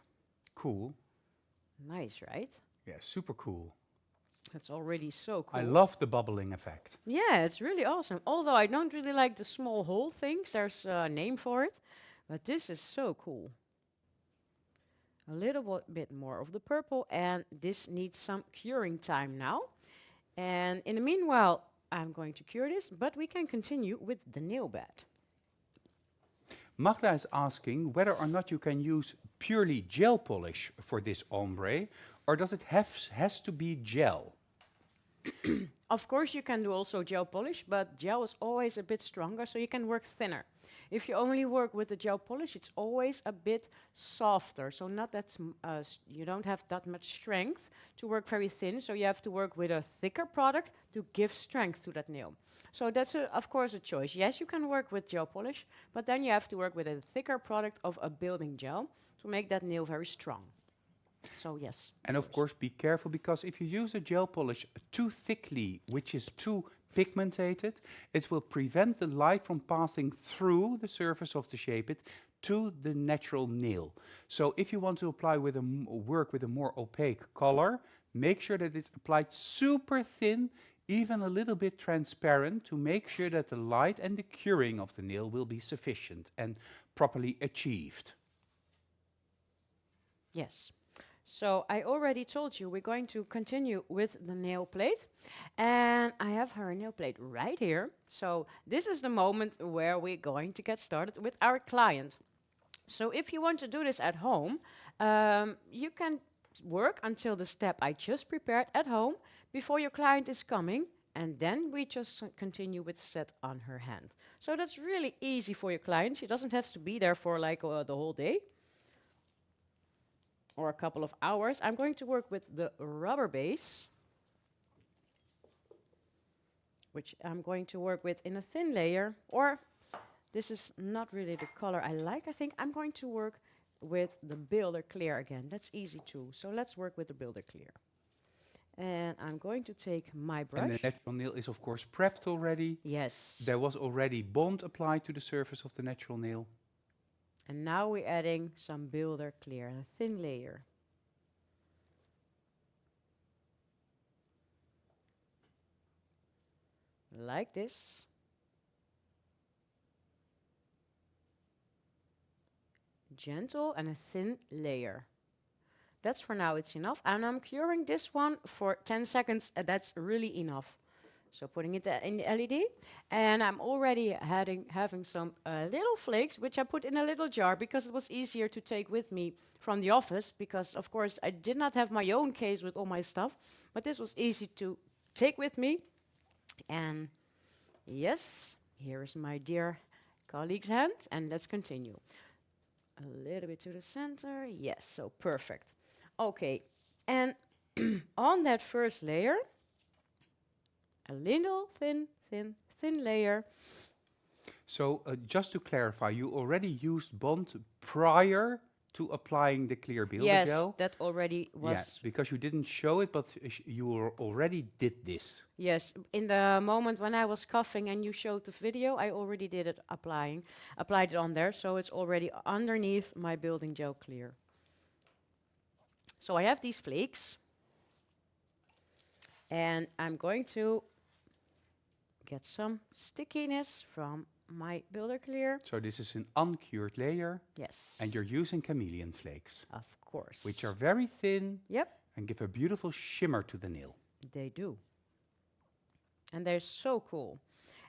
Cool. Nice, right? Yeah, super cool. That's already so cool. I love the bubbling effect. Yeah, it's really awesome. Although I don't really like the small hole things. There's a name for it. But this is so cool. A little bit more of the purple. And this needs some curing time now. And in the meanwhile, I'm going to cure this. But we can continue with the nail bed. Magda is asking whether or not you can use purely gel polish for this ombre, or does it has to be gel? Of course, you can do also gel polish, but gel is always a bit stronger, so you can work thinner. If you only work with the gel polish, it's always a bit softer, so not that you don't have that much strength to work very thin, so you have to work with a thicker product to give strength to that nail. So that's, of course, a choice. Yes, you can work with gel polish, but then you have to work with a thicker product of a building gel to make that nail very strong. So yes. And of course, be careful, because if you use a gel polish too thickly, which is too pigmented. It will prevent the light from passing through the surface of the Shape-it to the natural nail. So if you want to apply with work with a more opaque color, make sure that it's applied super thin, even a little bit transparent, to make sure that the light and the curing of the nail will be sufficient and properly achieved. Yes. So I already told you we're going to continue with the nail plate, and I have her nail plate right here. So this is the moment where we're going to get started with our client. So if you want to do this at home, you can work until the step I just prepared at home before your client is coming, and then we just continue with set on her hand. So that's really easy for your client. She doesn't have to be there for like the whole day or a couple of hours. I'm going to work with the rubber base, which I'm going to work with in a thin layer, or this is not really the color I like. I think I'm going to work with the Builder Clear again. That's easy too. So let's work with the Builder Clear. And I'm going to take my brush. And the natural nail is of course prepped already. Yes. There was already bond applied to the surface of the natural nail. And now we're adding some Builder Clear, a thin layer. Like this. Gentle and a thin layer. That's for now, it's enough. And I'm curing this one for 10 seconds. That's really enough. So putting it in the LED. And I'm already having some little flakes, which I put in a little jar because it was easier to take with me from the office. Because, of course, I did not have my own case with all my stuff. But this was easy to take with me. And yes, here is my dear colleague's hand. And let's continue. A little bit to the center. Yes, so perfect. Okay, and on that first layer, a little thin layer. So just to clarify, you already used bond prior to applying the clear builder Yes, gel? that already was. Yes, because you didn't show it, but you already did this. Yes, in the moment when I was coughing and you showed the video, I already did it applied it on there, so it's already underneath my building gel clear. So I have these flakes, and I'm going to get some stickiness from my builder clear. So this is an uncured layer. Yes. And you're using chameleon flakes. Of course. Which are very thin. Yep. And give a beautiful shimmer to the nail. They do. And they're so cool.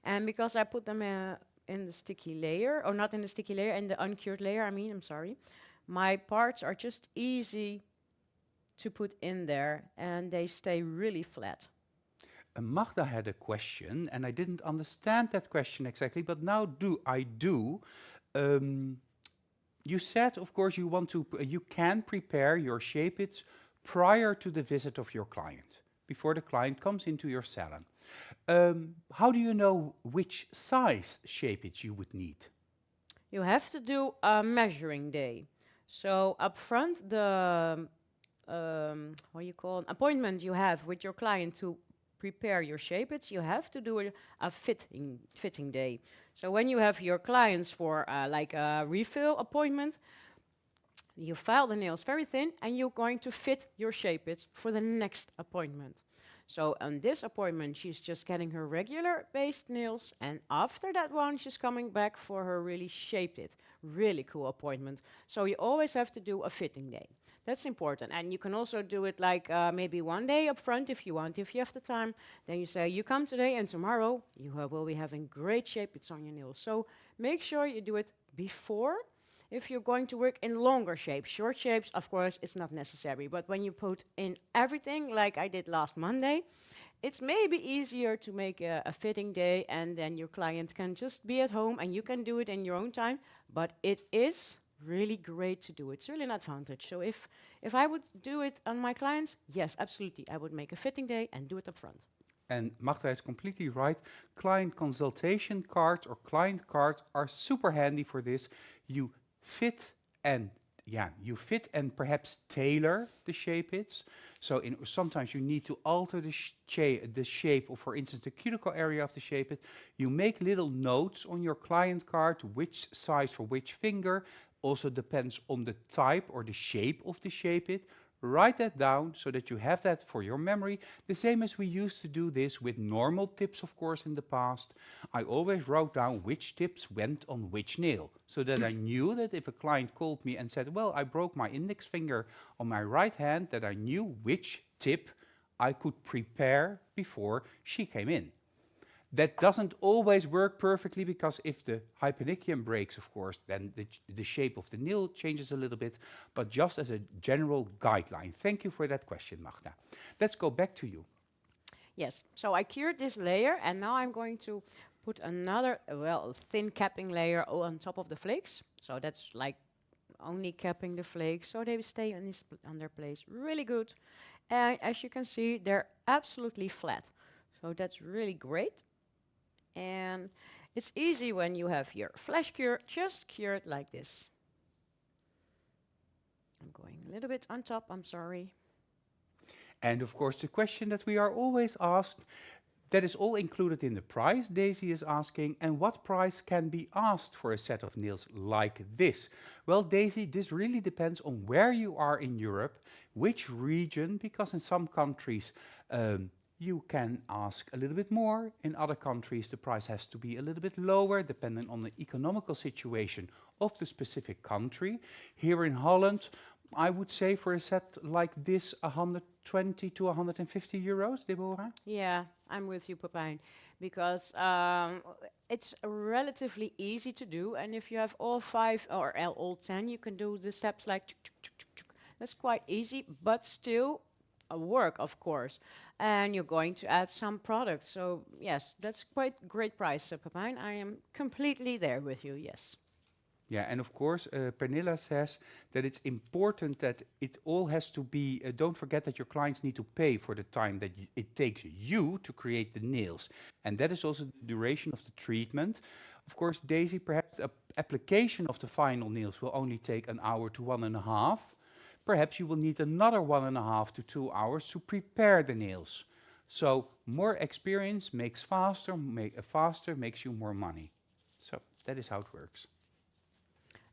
And because I put them in the sticky layer, or not in the sticky layer, in the uncured layer, I'm sorry, my parts are just easy to put in there, and they stay really flat. Magda had a question, and I didn't understand that question exactly, but now I do. You said, of course, you can prepare your Shape-its prior to the visit of your client, before the client comes into your salon. How do you know which size Shape-its you would need? You have to do a measuring day. So up front, the appointment you have with your client to prepare your Shape-its, you have to do a fitting day. So when you have your clients for like a refill appointment, you file the nails very thin, and you're going to fit your Shape-its for the next appointment. So on this appointment, she's just getting her regular based nails, and after that one, she's coming back for her really Shape-it, really cool appointment. So you always have to do a fitting day. That's important. And you can also do it like maybe one day up front if you want, if you have the time. Then you say, you come today, and tomorrow you will be having great Shape-its on your nails. So make sure you do it before. If you're going to work in longer shapes, short shapes, of course, it's not necessary. But when you put in everything, like I did last Monday, it's maybe easier to make a fitting day, and then your client can just be at home, and you can do it in your own time. But it is really great to do it. It's really an advantage. So if I would do it on my clients, yes, absolutely, I would make a fitting day and do it up front. And Magda is completely right. Client consultation cards or client cards are super handy for this. You fit and yeah, you fit and perhaps tailor the shape it's. So sometimes you need to alter the shape of, for instance, the cuticle area of the shape it. You make little notes on your client card, which size for which finger. Also depends on the type or the shape of the shape it. Write that down so that you have that for your memory. The same as we used to do this with normal tips, of course, in the past. I always wrote down which tips went on which nail, so that I knew that if a client called me and said, well, I broke my index finger on my right hand, that I knew which tip I could prepare before she came in. That doesn't always work perfectly, because if the hyponychium breaks, of course, then the shape of the nail changes a little bit, but just as a general guideline. Thank you for that question, Magda. Let's go back to you. Yes, so I cured this layer, and now I'm going to put another, well, thin capping layer on top of the flakes. So that's like only capping the flakes, so they stay on their place really good. And as you can see, they're absolutely flat. So that's really great. And it's easy when you have your flash cure, just cure it like this. I'm going a little bit on top, I'm sorry. And of course, the question that we are always asked, that is all included in the price. Daisy is asking, and what price can be asked for a set of nails like this? Well, Daisy, this really depends on where you are in Europe, which region, because in some countries, you can ask a little bit more. In other countries, the price has to be a little bit lower, depending on the economical situation of the specific country. Here in Holland, I would say for a set like this, 120 to 150 euros, Deborah? Yeah, I'm with you, Pepijn, because it's relatively easy to do, and if you have all 5 or all 10, you can do the steps like that's quite easy, but still a work, of course. And you're going to add some products. So yes, that's quite great price, Pepijn. I am completely there with you, yes. Yeah, and of course, Pernilla says that it's important that it all has to be, don't forget that your clients need to pay for the time that it takes you to create the nails. And that is also the duration of the treatment. Of course, Daisy, perhaps the application of the final nails will only take an hour to 1.5. Perhaps you will need another 1.5 to 2 hours to prepare the nails. So more experience makes faster, faster makes you more money. So that is how it works.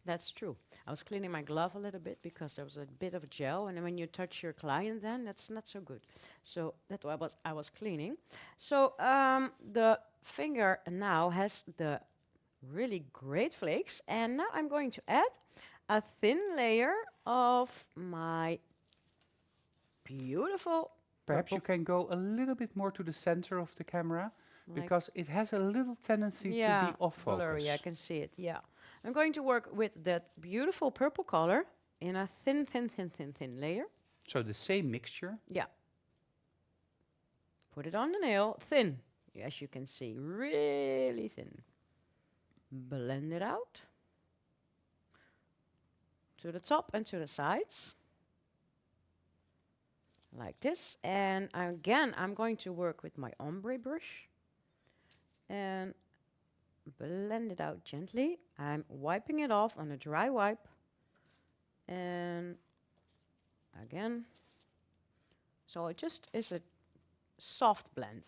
That's true. I was cleaning my glove a little bit because there was a bit of gel, and when you touch your client, then that's not so good. So that's what I was cleaning. So the finger now has the really great flakes, and now I'm going to add a thin layer of my beautiful. Perhaps you can go a little bit more to the center of the camera, like, because it has a little tendency to be off focus. Blurry, I can see it, yeah. I'm going to work with that beautiful purple color in a thin layer. So the same mixture? Yeah. Put it on the nail, thin, as you can see, really thin. Blend it out to the top and to the sides, like this. And again, I'm going to work with my ombre brush and blend it out gently. I'm wiping it off on a dry wipe, and again, so it just is a soft blend.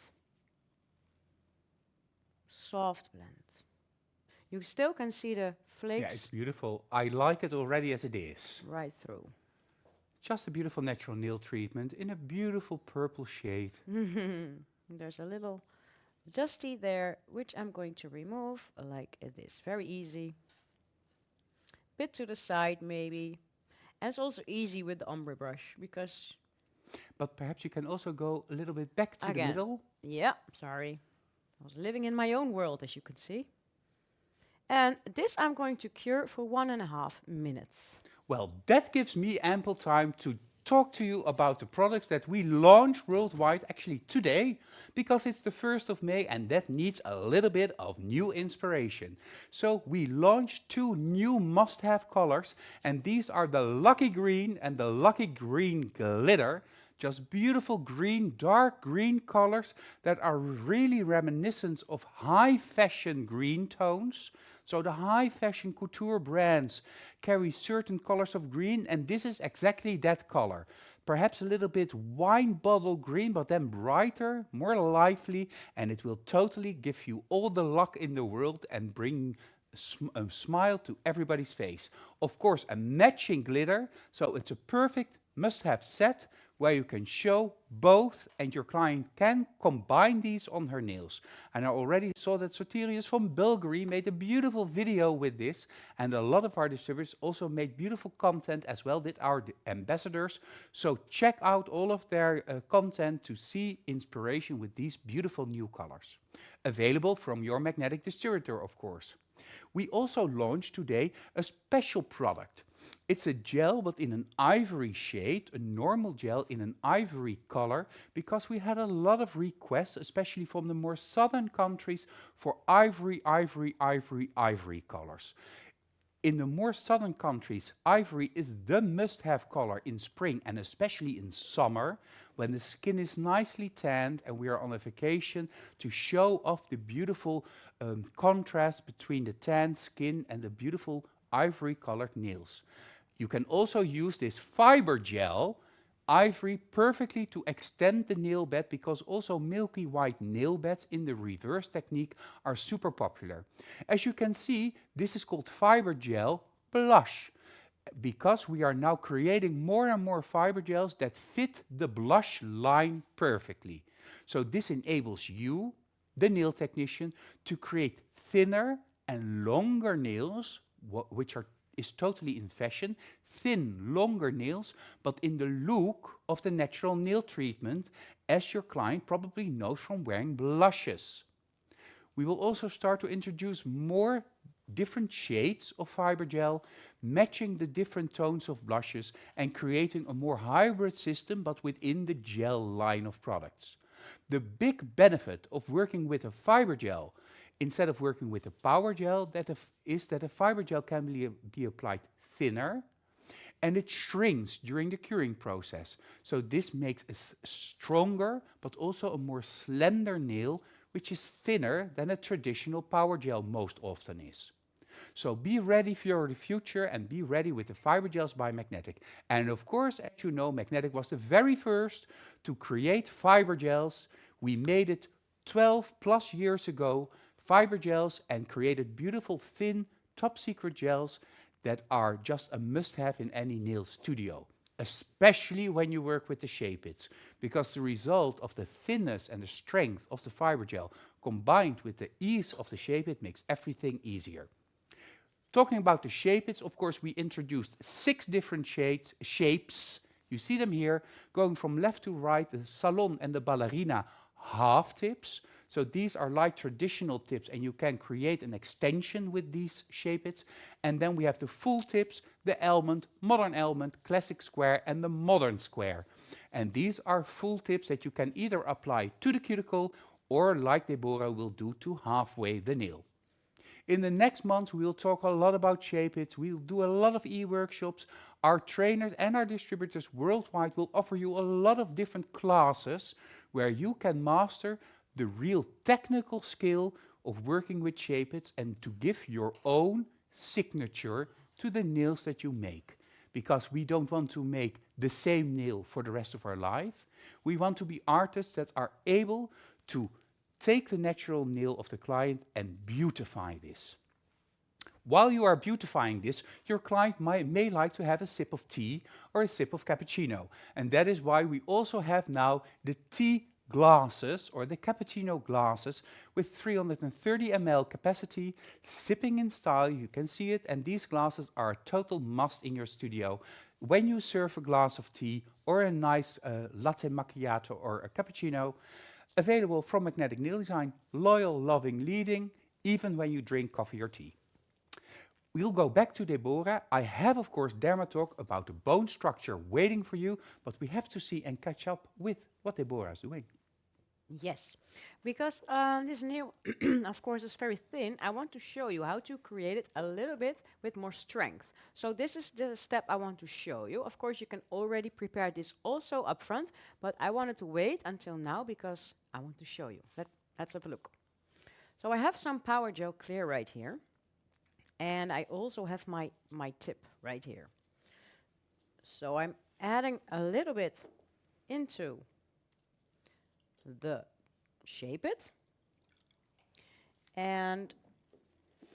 Soft blend. You still can see the flakes. Yeah, it's beautiful. I like it already as it is. Right through. Just a beautiful natural nail treatment in a beautiful purple shade. There's a little dusty there, which I'm going to remove like this. Very easy. Bit to the side maybe. And it's also easy with the ombre brush because... But perhaps you can also go a little bit back to the middle. Yeah, sorry. I was living in my own world, as you can see. And this I'm going to cure for 1.5 minutes. Well, that gives me ample time to talk to you about the products that we launch worldwide actually today, because it's the 1st of May and that needs a little bit of new inspiration. So we launched 2 new must-have colors, and these are the Lucky Green and the Lucky Green Glitter. Just beautiful green, dark green colors that are really reminiscent of high fashion green tones. So the high fashion couture brands carry certain colors of green, and this is exactly that color. Perhaps a little bit wine bottle green, but then brighter, more lively, and it will totally give you all the luck in the world and bring a smile to everybody's face. Of course, a matching glitter, so it's a perfect must-have set where you can show both and your client can combine these on her nails. And I already saw that Sotirius from Bulgari made a beautiful video with this, and a lot of our distributors also made beautiful content, as well did our ambassadors. So check out all of their content to see inspiration with these beautiful new colors. Available from your magnetic distributor, of course. We also launched today a special product. It's a gel, but in an ivory shade, a normal gel in an ivory color, because we had a lot of requests, especially from the more southern countries, for ivory, ivory, ivory, ivory colors. In the more southern countries, ivory is the must-have color in spring and especially in summer, when the skin is nicely tanned and we are on a vacation, to show off the beautiful contrast between the tanned skin and the beautiful ivory-colored nails. You can also use this fiber gel, ivory, perfectly to extend the nail bed, because also milky white nail beds in the reverse technique are super popular. As you can see, this is called fiber gel blush, because we are now creating more and more fiber gels that fit the blush line perfectly. So this enables you, the nail technician, to create thinner and longer nails, which is totally in fashion, thin, longer nails, but in the look of the natural nail treatment, as your client probably knows from wearing blushes. We will also start to introduce more different shades of fiber gel, matching the different tones of blushes and creating a more hybrid system, but within the gel line of products. The big benefit of working with a fiber gel instead of working with a power gel is that a fiber gel can be applied thinner, and it shrinks during the curing process. So this makes a stronger but also a more slender nail, which is thinner than a traditional power gel most often is. So be ready for the future and be ready with the fiber gels by Magnetic. And of course, as you know, Magnetic was the very first to create fiber gels. We made it 12 plus years ago, fiber gels, and created beautiful thin top secret gels that are just a must-have in any nail studio, especially when you work with the Shape-Its, because the result of the thinness and the strength of the fiber gel combined with the ease of the Shape-It makes everything easier. Talking about the Shape-Its, of course, we introduced 6 different shapes. You see them here, going from left to right, the salon and the ballerina half tips. So these are like traditional tips, and you can create an extension with these Shape-Its. And then we have the full tips, the almond, modern almond, classic square, and the modern square. And these are full tips that you can either apply to the cuticle or, like Deborah will do, to halfway the nail. In the next months, we will talk a lot about Shape-Its. We'll do a lot of e-workshops. Our trainers and our distributors worldwide will offer you a lot of different classes where you can master the real technical skill of working with Shape-Its and to give your own signature to the nails that you make. Because we don't want to make the same nail for the rest of our life. We want to be artists that are able to take the natural nail of the client and beautify this. While you are beautifying this, your client may like to have a sip of tea or a sip of cappuccino. And that is why we also have now the tea glasses, or the cappuccino glasses, with 330 ml capacity, sipping in style. You can see it, and these glasses are a total must in your studio when you serve a glass of tea or a nice latte macchiato or a cappuccino. Available from Magnetic Nail Design, loyal, loving, leading, even when you drink coffee or tea. We'll go back to Deborah. I have, of course, Derma talk about the bone structure waiting for you, but we have to see and catch up with what Deborah is doing. Yes, because this nail, of course, is very thin. I want to show you how to create it a little bit with more strength. So this is the step I want to show you. Of course, you can already prepare this also up front, but I wanted to wait until now because I want to show you. Let's have a look. So I have some Power Gel Clear right here, and I also have my tip right here. So I'm adding a little bit into the shape it, and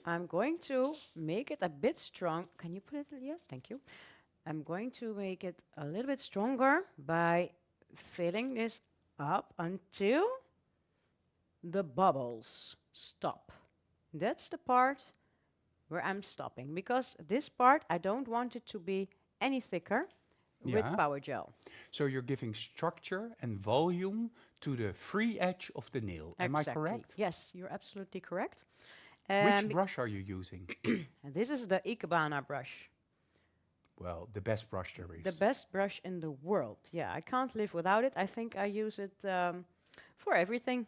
I'm going to make it a bit strong. Can you put it? Yes, thank you. I'm going to make it a little bit stronger by filling this up until the bubbles stop. That's the part where I'm stopping, because this part I don't want it to be any thicker with Power Gel. So you're giving structure and volume to the free edge of the nail. Am I correct? Yes, you're absolutely correct. Which brush are you using? And this is the Ikebana brush. Well, the best brush there is. The best brush in the world. Yeah, I can't live without it. I think I use it for everything.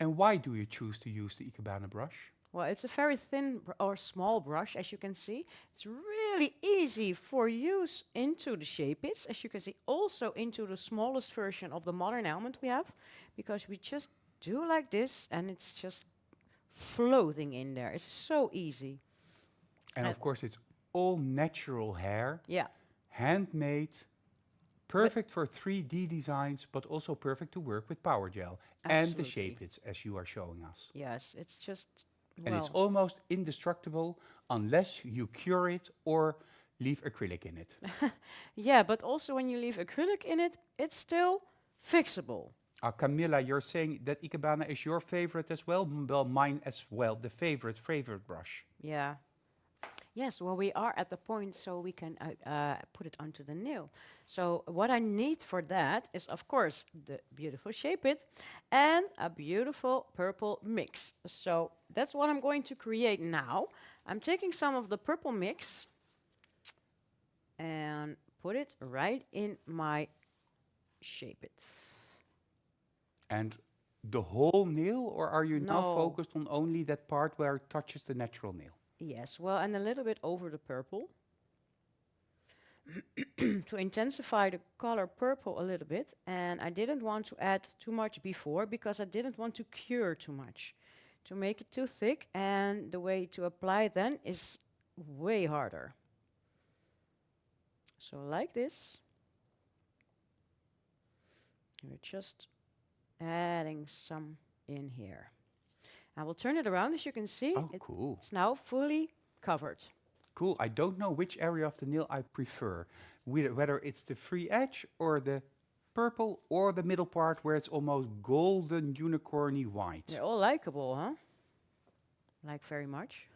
And why do you choose to use the Ikebana brush? Well, it's a very thin or small brush, as you can see. It's really easy for use into the shape bits, as you can see, also into the smallest version of the modern element we have, because we just do like this, and it's just floating in there. It's so easy. And of course, it's all natural hair. Yeah. Handmade, perfect for 3D designs, but also perfect to work with Power Gel and the shape bits, as you are showing us. Yes, it's just... And it's almost indestructible unless you cure it or leave acrylic in it. Yeah, but also when you leave acrylic in it, it's still fixable. Camilla, you're saying that Ikebana is your favorite as well? Well, mine as well, the favorite brush. Yeah. Yes, well, we are at the point so we can put it onto the nail. So what I need for that is, of course, the beautiful shape it and a beautiful purple mix. So that's what I'm going to create now. I'm taking some of the purple mix and put it right in my shape it. And the whole nail, or are you now focused on only that part where it touches the natural nail? Yes, well, and a little bit over the purple to intensify the color purple a little bit. And I didn't want to add too much before because I didn't want to cure too much, to make it too thick. And the way to apply then is way harder. So like this. We're just adding some in here. I will turn it around, as you can see. Oh, cool. It's now fully covered. Cool. I don't know which area of the nail I prefer, whether it's the free edge or the purple or the middle part where it's almost golden unicorny white. They're all likable, huh? Like very much.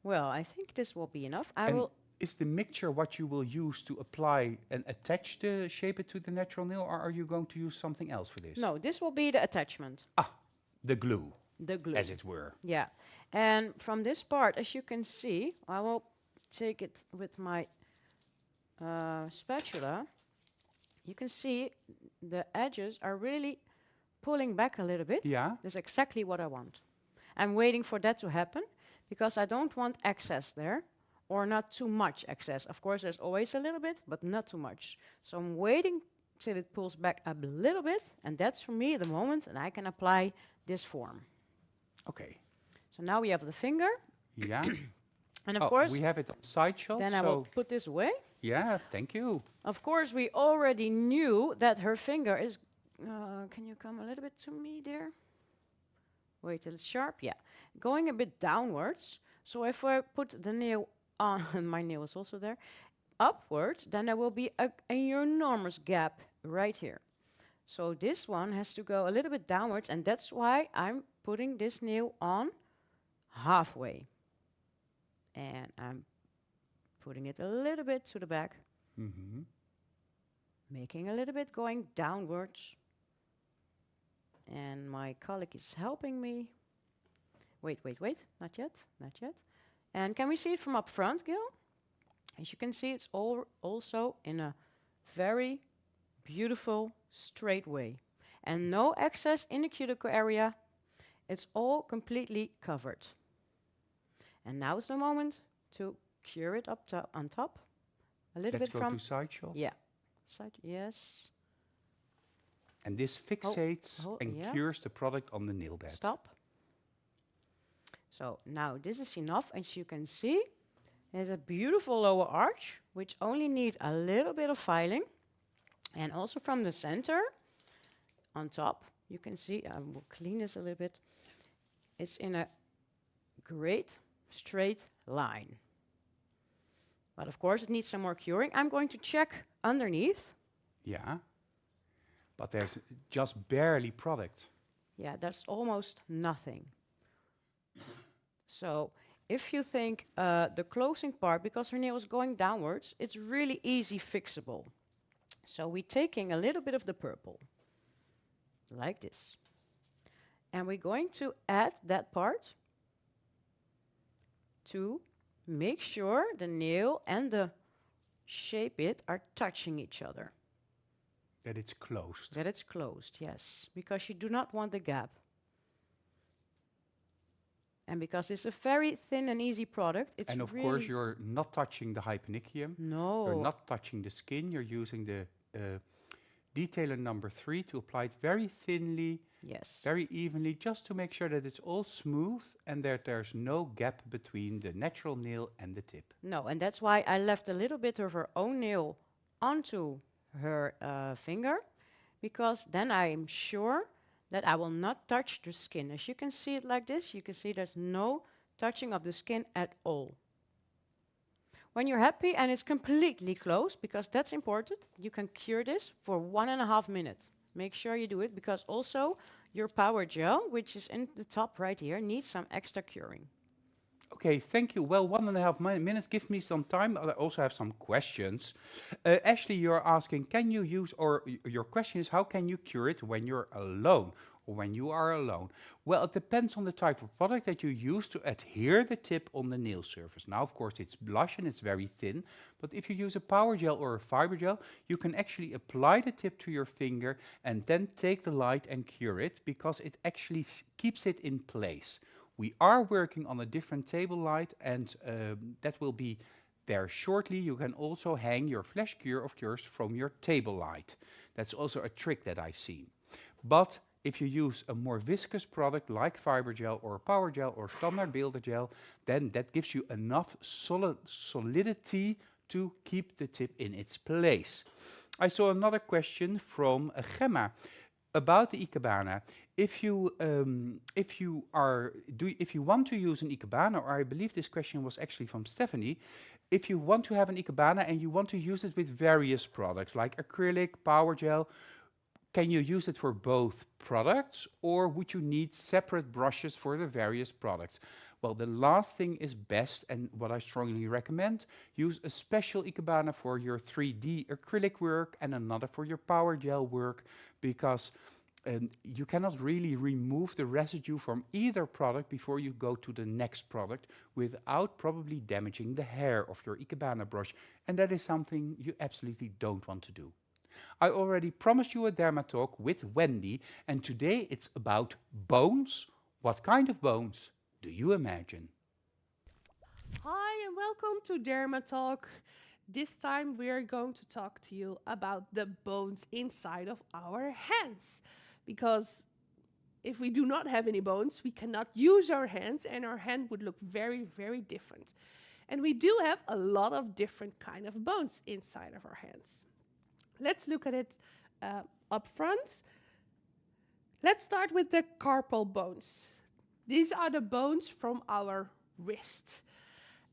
Well, I think this will be enough. Is the mixture what you will use to apply and attach the shape it to the natural nail, or are you going to use something else for this? No, this will be the attachment. The glue. The glue. As it were. Yeah. And from this part, as you can see, I will take it with my spatula. You can see the edges are really pulling back a little bit. Yeah. That's exactly what I want. I'm waiting for that to happen because I don't want excess there or not too much excess. Of course, there's always a little bit, but not too much. So I'm waiting till it pulls back a little bit, and that's for me the moment, and I can apply this form. Okay. So now we have the finger. Yeah. And of course, we have it on side shot. then I will put this away. Yeah, thank you. Of course, we already knew that her finger is... can you come a little bit to me there? Wait till it's sharp. Yeah. Going a bit downwards. So if I put the nail on, my nail is also there, upwards, then there will be an enormous gap right here. So this one has to go a little bit downwards, and that's why I'm putting this nail on halfway. And I'm putting it a little bit to the back. Mm-hmm. Making a little bit going downwards. And my colleague is helping me. Wait, not yet. And can we see it from up front, Gil? As you can see, it's all also in a very beautiful straight way. and no excess in the cuticle area. It's all completely covered. And now is the moment to cure it up on top. A little Let's bit go from... to side shot. Yeah. Side, yes. And this fixates and yeah. cures the product on the nail bed. Stop. So now this is enough. As you can see, there's a beautiful lower arch, which only needs a little bit of filing. And also from the center, on top, you can see, I will clean this a little bit. It's in a great straight line. But of course, it needs some more curing. I'm going to check underneath. Yeah. But there's just barely product. Yeah, that's almost nothing. So if you think the closing part, because her nail is going downwards, it's really easy fixable. So we're taking a little bit of the purple, like this. And we're going to add that part to make sure the nail and the shape bit are touching each other. That it's closed. That it's closed, yes. Because you do not want the gap. And because it's a very thin and easy product, it's And of really course, you're not touching the hyponychium. No. You're not touching the skin. You're using the detailer number 3 to apply it very thinly, Yes. very evenly, just to make sure that it's all smooth and that there's no gap between the natural nail and the tip. No, and that's why I left a little bit of her own nail onto her finger, because then I'm sure that I will not touch the skin. As you can see it like this, you can see there's no touching of the skin at all. When you're happy and it's completely closed, because that's important, you can cure this for 1.5 minutes. Make sure you do it, because also your power gel, which is in the top right here, needs some extra curing. Okay, thank you. Well, 1.5 minutes, give me some time. I also have some questions. Ashley, you're asking, can you use, or your question is, how can you cure it when you're alone, or when you are alone? Well, it depends on the type of product that you use to adhere the tip on the nail surface. Now, of course, it's blush and it's very thin, but if you use a power gel or a fiber gel, you can actually apply the tip to your finger and then take the light and cure it, because it actually keeps it in place. We are working on a different table light, and that will be there shortly. You can also hang your flash cure of yours from your table light. That's also a trick that I've seen. But if you use a more viscous product like fiber gel or power gel or standard beelder gel, then that gives you enough solidity to keep the tip in its place. I saw another question from Gemma about the ikebana. If you want to use an ikebana, or I believe this question was actually from Stephanie, if you want to have an ikebana and you want to use it with various products like acrylic, power gel, can you use it for both products, or would you need separate brushes for the various products? Well, the last thing is best, and what I strongly recommend, use a special ikebana for your 3D acrylic work and another for your power gel work, because you cannot really remove the residue from either product before you go to the next product without probably damaging the hair of your ikebana brush, and that is something you absolutely don't want to do. I already promised you a Derma talk with Wendy, and today it's about bones. What kind of bones do you imagine? Hi and welcome to Derma Talk. This time we are going to talk to you about the bones inside of our hands. Because if we do not have any bones, we cannot use our hands, and our hand would look very, very different. And we do have a lot of different kind of bones inside of our hands. Let's look at it up front. Let's start with the carpal bones. These are the bones from our wrist.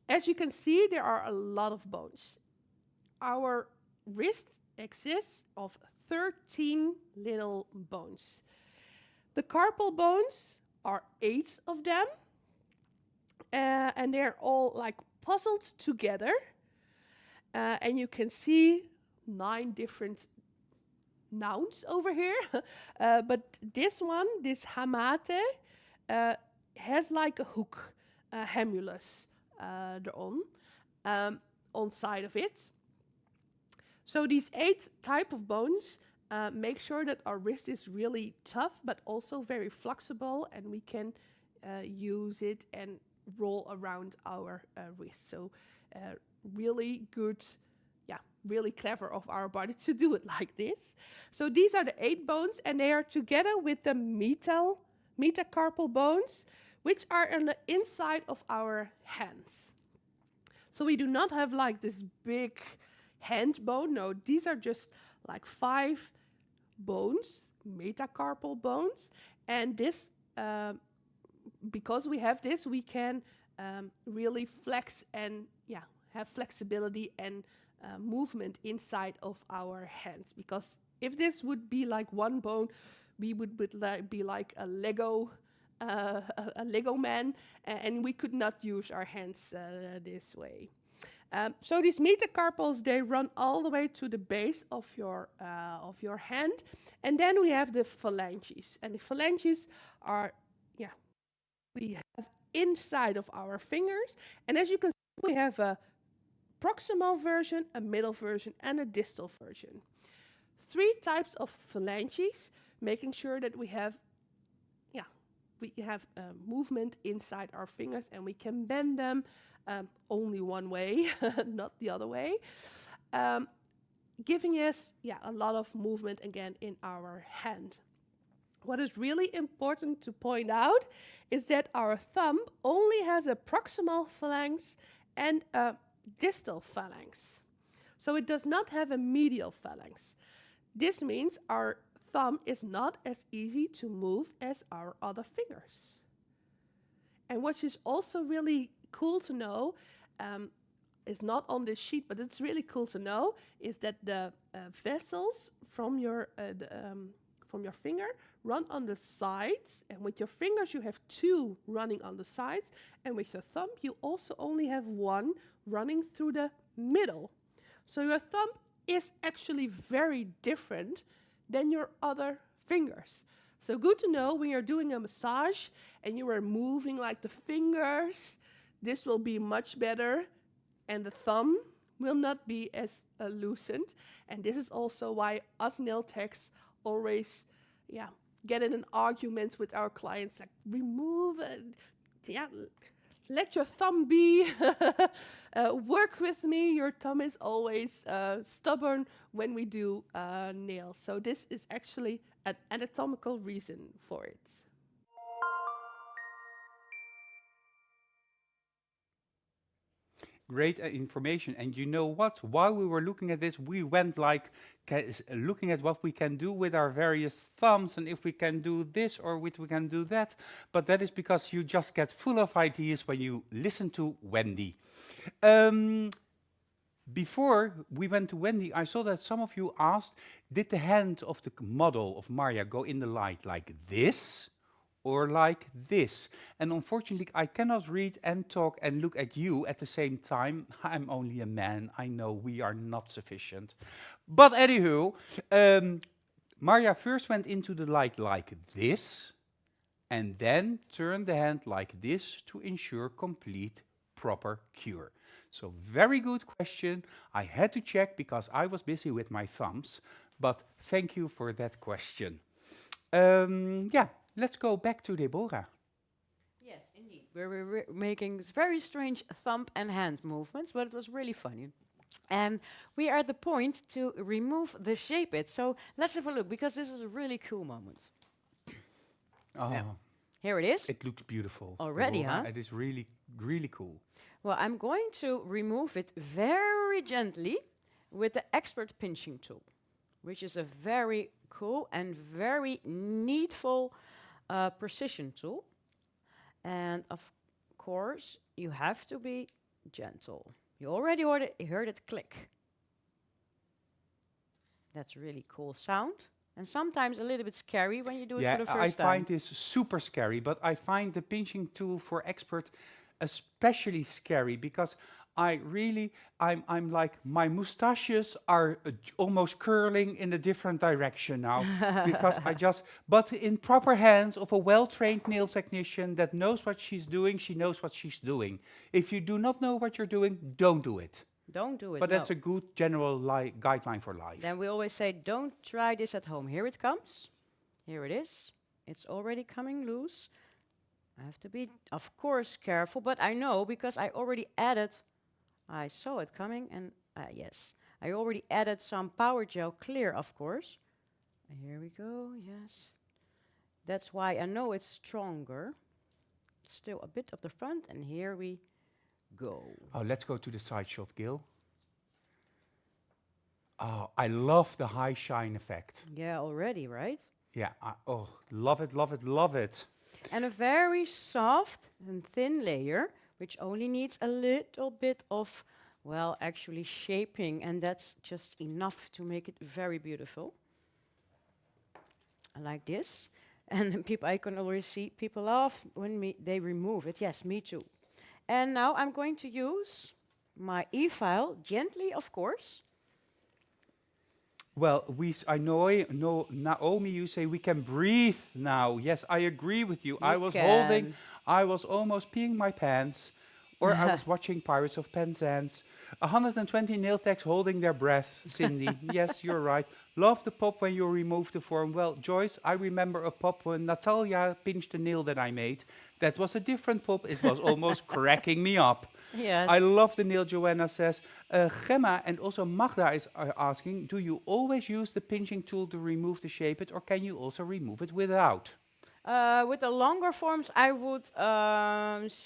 As you can see, there are a lot of bones. Our wrist consists of 13 little bones. The carpal bones are 8 of them, and they're all like puzzled together. And you can see 9 different nouns over here. But this one, this hamate, has like a hook, hemulus, on side of it. So these 8 type of bones make sure that our wrist is really tough, but also very flexible, and we can use it and roll around our wrist. So really good, yeah, really clever of our body to do it like this. So these are the 8 bones, and they are together with the metacarpal bones, which are on the inside of our hands. So we do not have like this big hand bone. No, these are just like 5 bones, metacarpal bones. And this, because we have this, we can really flex and have flexibility and movement inside of our hands. Because if this would be like one bone, we would be like a Lego man, and we could not use our hands this way. So these metacarpals, they run all the way to the base of your hand, and then we have the phalanges. And the phalanges are, we have inside of our fingers. And as you can see, we have a proximal version, a middle version, and a distal version. 3 types of phalanges, making sure that we have movement inside our fingers, and we can bend them only one way, not the other way, giving us a lot of movement again in our hand. What is really important to point out is that our thumb only has a proximal phalanx and a distal phalanx. So it does not have a medial phalanx. This means our thumb is not as easy to move as our other fingers. And what is also really cool to know, is not on this sheet, but it's really cool to know, is that the vessels from your finger run on the sides, and with your fingers you have 2 running on the sides, and with your thumb you also only have 1 running through the middle. So your thumb is actually very different than your other fingers. So good to know when you're doing a massage and you are moving like the fingers, this will be much better, and the thumb will not be as loosened. And this is also why us nail techs always get in an argument with our clients, like remove let your thumb be, work with me. Your thumb is always stubborn when we do nails. So this is actually an anatomical reason for it. Great information. And you know what? While we were looking at this, we went like looking at what we can do with our various thumbs, and if we can do this or if we can do that. But that is because you just get full of ideas when you listen to Wendy. Before we went to Wendy, I saw that some of you asked, did the hand of the model of Marja go in the light like this or like this? And unfortunately, I cannot read and talk and look at you at the same time. I'm only a man. I know we are not sufficient. But anywho, Marja first went into the light like this, and then turned the hand like this to ensure complete, proper cure. So very good question. I had to check because I was busy with my thumbs, but thank you for that question. Let's go back to Deborah. Yes, indeed. We were making very strange thumb and hand movements, but it was really funny. And we are at the point to remove the shape it. So let's have a look, because this is a really cool moment. Oh, Yeah. Here it is. it looks beautiful. Already, Deborah. huh? It is really, really cool. Well, I'm going to remove it very gently with the expert pinching tool, which is a very cool and very needful precision tool. And of course, you have to be gentle. You already heard it click. That's a really cool sound. And sometimes a little bit scary when you do it for the first time. I find this super scary, but I find the pinching tool for expert especially scary because I'm like, my mustaches are almost curling in a different direction now because but in proper hands of a well-trained nail technician that knows what she's doing, she knows what she's doing. If you do not know what you're doing, don't do it. Don't do it. But no. that's a good general guideline for life. Then we always say, don't try this at home. Here it comes. Here it is. It's already coming loose. I have to be, of course, careful, but I know because I already added, I saw it coming, and yes, I already added some power gel clear, of course. And here we go, yes. That's why I know it's stronger. Still a bit of the front, and here we go. Oh, let's go to the side shot, Gil. Oh, I love the high shine effect. Yeah, already, right? Yeah, oh, love it, love it, love it. And a very soft and thin layer, which only needs a little bit of, well, actually shaping, and that's just enough to make it very beautiful. Like this. And then I can already see people laugh when they remove it. Yes, me too. And now I'm going to use my e-file, gently, of course. Well, I know, Naomi, you say we can breathe now. Yes, I agree with you. I was almost peeing my pants, or I was watching Pirates of Penzance. 120 nail techs holding their breath, Cindy. Yes, you're right. Love the pop when you remove the form. Well, Joyce, I remember a pop when Natalia pinched a nail that I made. That was a different pop. It was almost cracking me up. Yes. I love the nail, Joanna says. Gemma and also Magda is asking, do you always use the pinching tool to remove the shape it, or can you also remove it without? With the longer forms, I would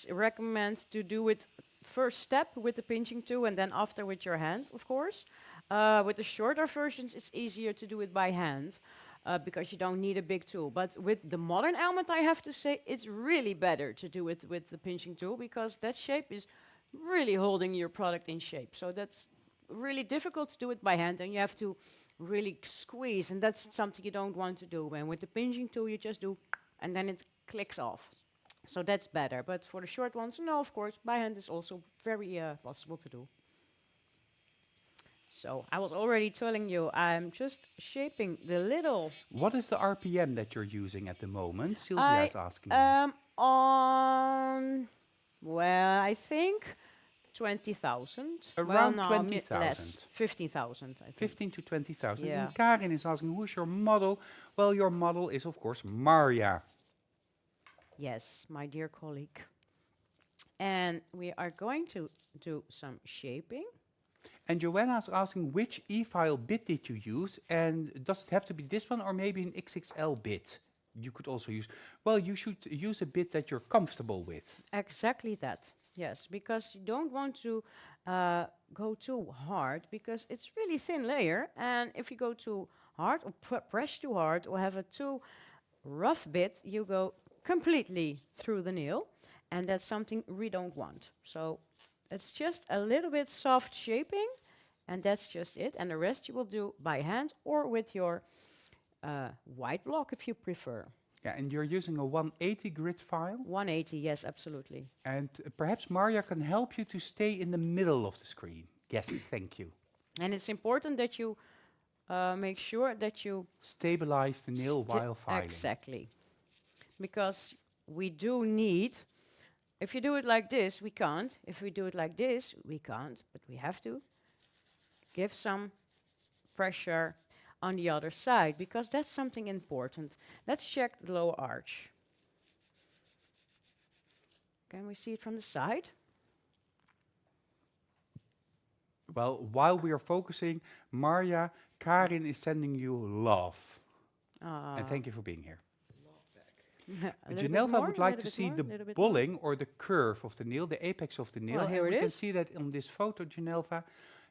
recommend to do it first step with the pinching tool and then after with your hand, of course. With the shorter versions, it's easier to do it by hand because you don't need a big tool. But with the modern element, I have to say, it's really better to do it with the pinching tool because that shape is really holding your product in shape. So that's really difficult to do it by hand, and you have to really squeeze, and that's something you don't want to do. And with the pinching tool, you just do, and then it clicks off. So that's better. But for the short ones, no, of course, by hand is also very possible to do. So I was already telling you, I'm just shaping the little. What is the RPM that you're using at the moment? Sylvia is asking. On, well, I think 20,000. Around well, 20,000. Less, 15,000, I think. 15 to 20,000. Yeah. And Karin is asking, who's your model? Well, your model is, of course, Marja. Yes, my dear colleague. And we are going to do some shaping. And Joanna is asking, which e-file bit did you use? And does it have to be this one or maybe an XXL bit? You could also use, well, you should use a bit that you're comfortable with. Exactly that, yes, because you don't want to go too hard because it's really thin layer. And if you go too hard or press too hard or have a too rough bit, you go completely through the nail. And that's something we don't want. So it's just a little bit soft shaping, and that's just it. And the rest you will do by hand or with your white block if you prefer. Yeah, and you're using a 180 grid file? 180, yes, absolutely. And perhaps Marja can help you to stay in the middle of the screen. Yes, thank you. And it's important that you make sure that you stabilize the nail while filing. Exactly. Because we do need, if you do it like this, we can't. If we do it like this, we can't. But we have to give some pressure on the other side, because that's something important. Let's check the lower arch. Can we see it from the side? Well, while we are focusing, Marja, Karin is sending you love. And thank you for being here. Janelva would like to see the bulling or the curve of the nail, the apex of the nail. Well, here and it we can is. see that on this photo, Janelva.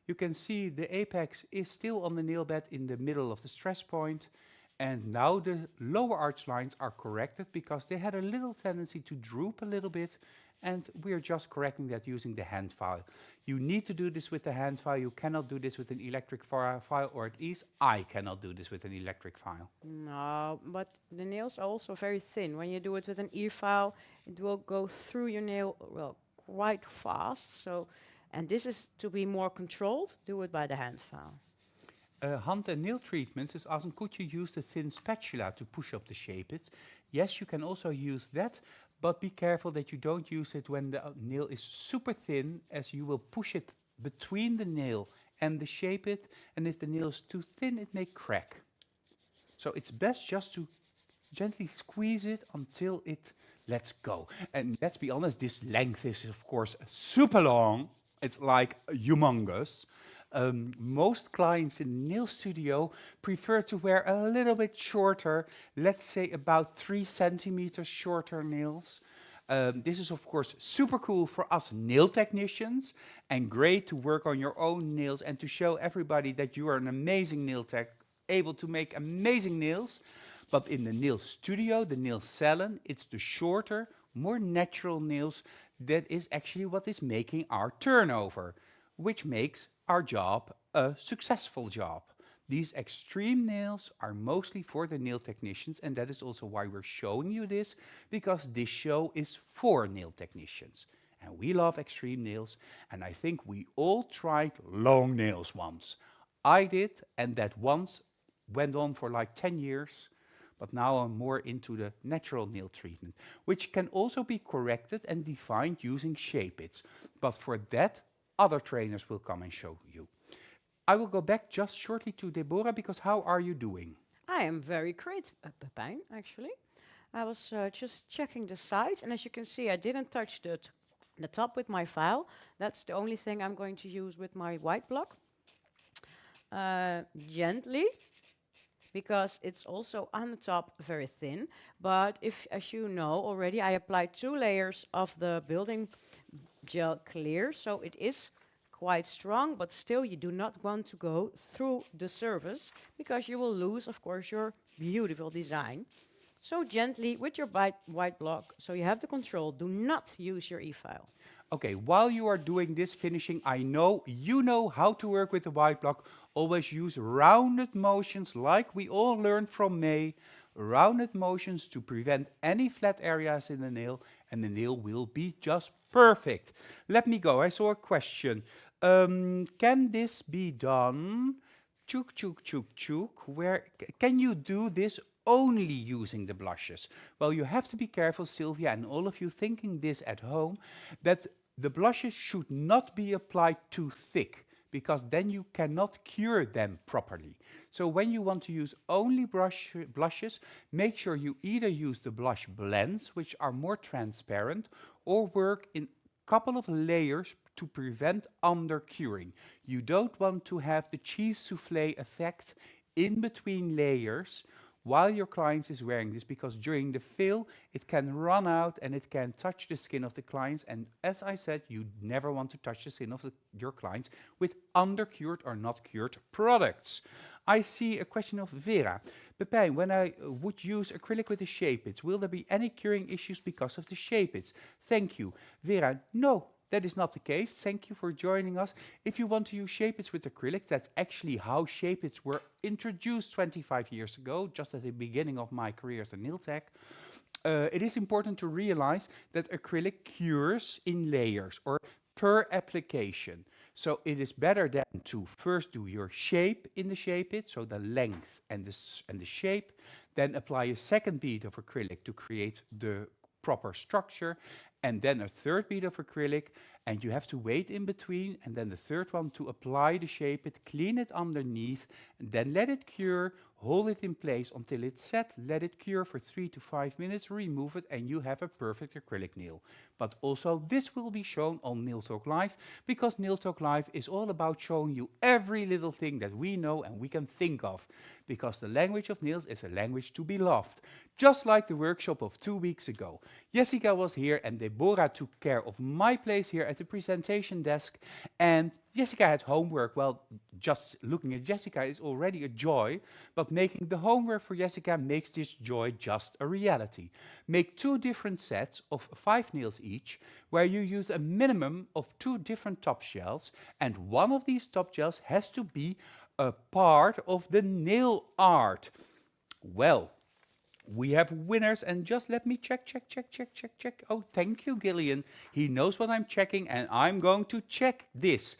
You can see the apex is still on the nail bed in the middle of the stress point. And now the lower arch lines are corrected because they had a little tendency to droop a little bit. And we are just correcting that using the hand file. You need to do this with the hand file. You cannot do this with an electric file, or at least I cannot do this with an electric file. No, but the nails are also very thin. When you do it with an e-file, it will go through your nail, well, quite fast. So, and this is to be more controlled, do it by the hand file. Hand and Nail Treatments is asking, could you use the thin spatula to push up the shape it? Yes, you can also use that, but be careful that you don't use it when the nail is super thin, as you will push it between the nail and the shape it, and if the nail is too thin, it may crack. So it's best just to gently squeeze it until it lets go. And let's be honest, this length is of course super long. It's like humongous. Most clients in the nail studio prefer to wear a little bit shorter, let's say about 3 centimeters shorter nails. This is of course super cool for us nail technicians and great to work on your own nails and to show everybody that you are an amazing nail tech, able to make amazing nails. But in the nail studio, the nail salon, it's the shorter, more natural nails that is actually what is making our turnover, which makes our job a successful job. These extreme nails are mostly for the nail technicians, and that is also why we're showing you this, because this show is for nail technicians. And we love extreme nails, and I think we all tried long nails once. I did, and that once went on for like 10 years, but now I'm more into the natural nail treatment, which can also be corrected and defined using shape-its. But for that, other trainers will come and show you. I will go back just shortly to Deborah, because how are you doing? I am very great, Pepijn, actually. I was just checking the sides, and as you can see, I didn't touch the top with my file. That's the only thing I'm going to use with my white block. Gently, because it's also on the top very thin. But if, as you know already, I applied 2 layers of the building gel clear, so it is quite strong, but still you do not want to go through the surface because you will lose, of course, your beautiful design. So gently with your white block, so you have the control. Do not use your e-file. Okay, while you are doing this finishing, I know you know how to work with the white block. Always use rounded motions like we all learned from May. Rounded motions to prevent any flat areas in the nail, and the nail will be just perfect. Let me go. I saw a question. Can this be done? Chook, chook, chook, chook. Where can you do this only using the blushes? Well, you have to be careful, Sylvia, and all of you thinking this at home, that the blushes should not be applied too thick, because then you cannot cure them properly. So when you want to use only blushes, make sure you either use the blush blends, which are more transparent, or work in couple of layers to prevent under curing. You don't want to have the cheese souffle effect in between layers while your client is wearing this, because during the fill it can run out and it can touch the skin of the clients, and as I said, you never want to touch the skin of your clients with undercured or not cured products. I see a question of Vera. Pepijn, when I would use acrylic with the shape-its, will there be any curing issues because of the shape-its? Thank you. Vera, no, that is not the case. Thank you for joining us. If you want to use shape-its with acrylics, that's actually how shape-its were introduced 25 years ago, just at the beginning of my career as a nail tech. It is important to realize that acrylic cures in layers or per application. So it is better than to first do your shape in the shape-it, so the length and the shape, then apply a second bead of acrylic to create the proper structure, and then a third bead of acrylic, and you have to wait in between, and then the third one to apply the shape-it, clean it underneath, and then let it cure, hold it in place until it's set, let it cure for 3 to 5 minutes, remove it, and you have a perfect acrylic nail. But also this will be shown on Nail Talk Live, because Nail Talk Live is all about showing you every little thing that we know and we can think of, because the language of nails is a language to be loved. Just like the workshop of 2 weeks ago. Jessica was here and Deborah took care of my place here at the presentation desk, and Jessica had homework. Well, just looking at Jessica is already a joy, but making the homework for Jessica makes this joy just a reality. Make 2 different sets of 5 nails each, where you use a minimum of 2 different top shells, and one of these top shells has to be a part of the nail art. Well, we have winners, and just let me check. Oh, thank you, Gillian. He knows what I'm checking, and I'm going to check this.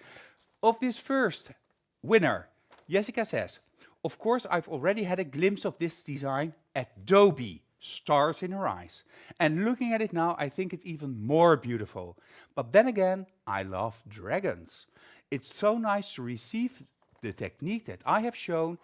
Of this first winner, Jessica says, of course, I've already had a glimpse of this design at Adobe. Stars in her eyes. And looking at it now, I think it's even more beautiful. But then again, I love dragons. It's so nice to receive the technique that I have shown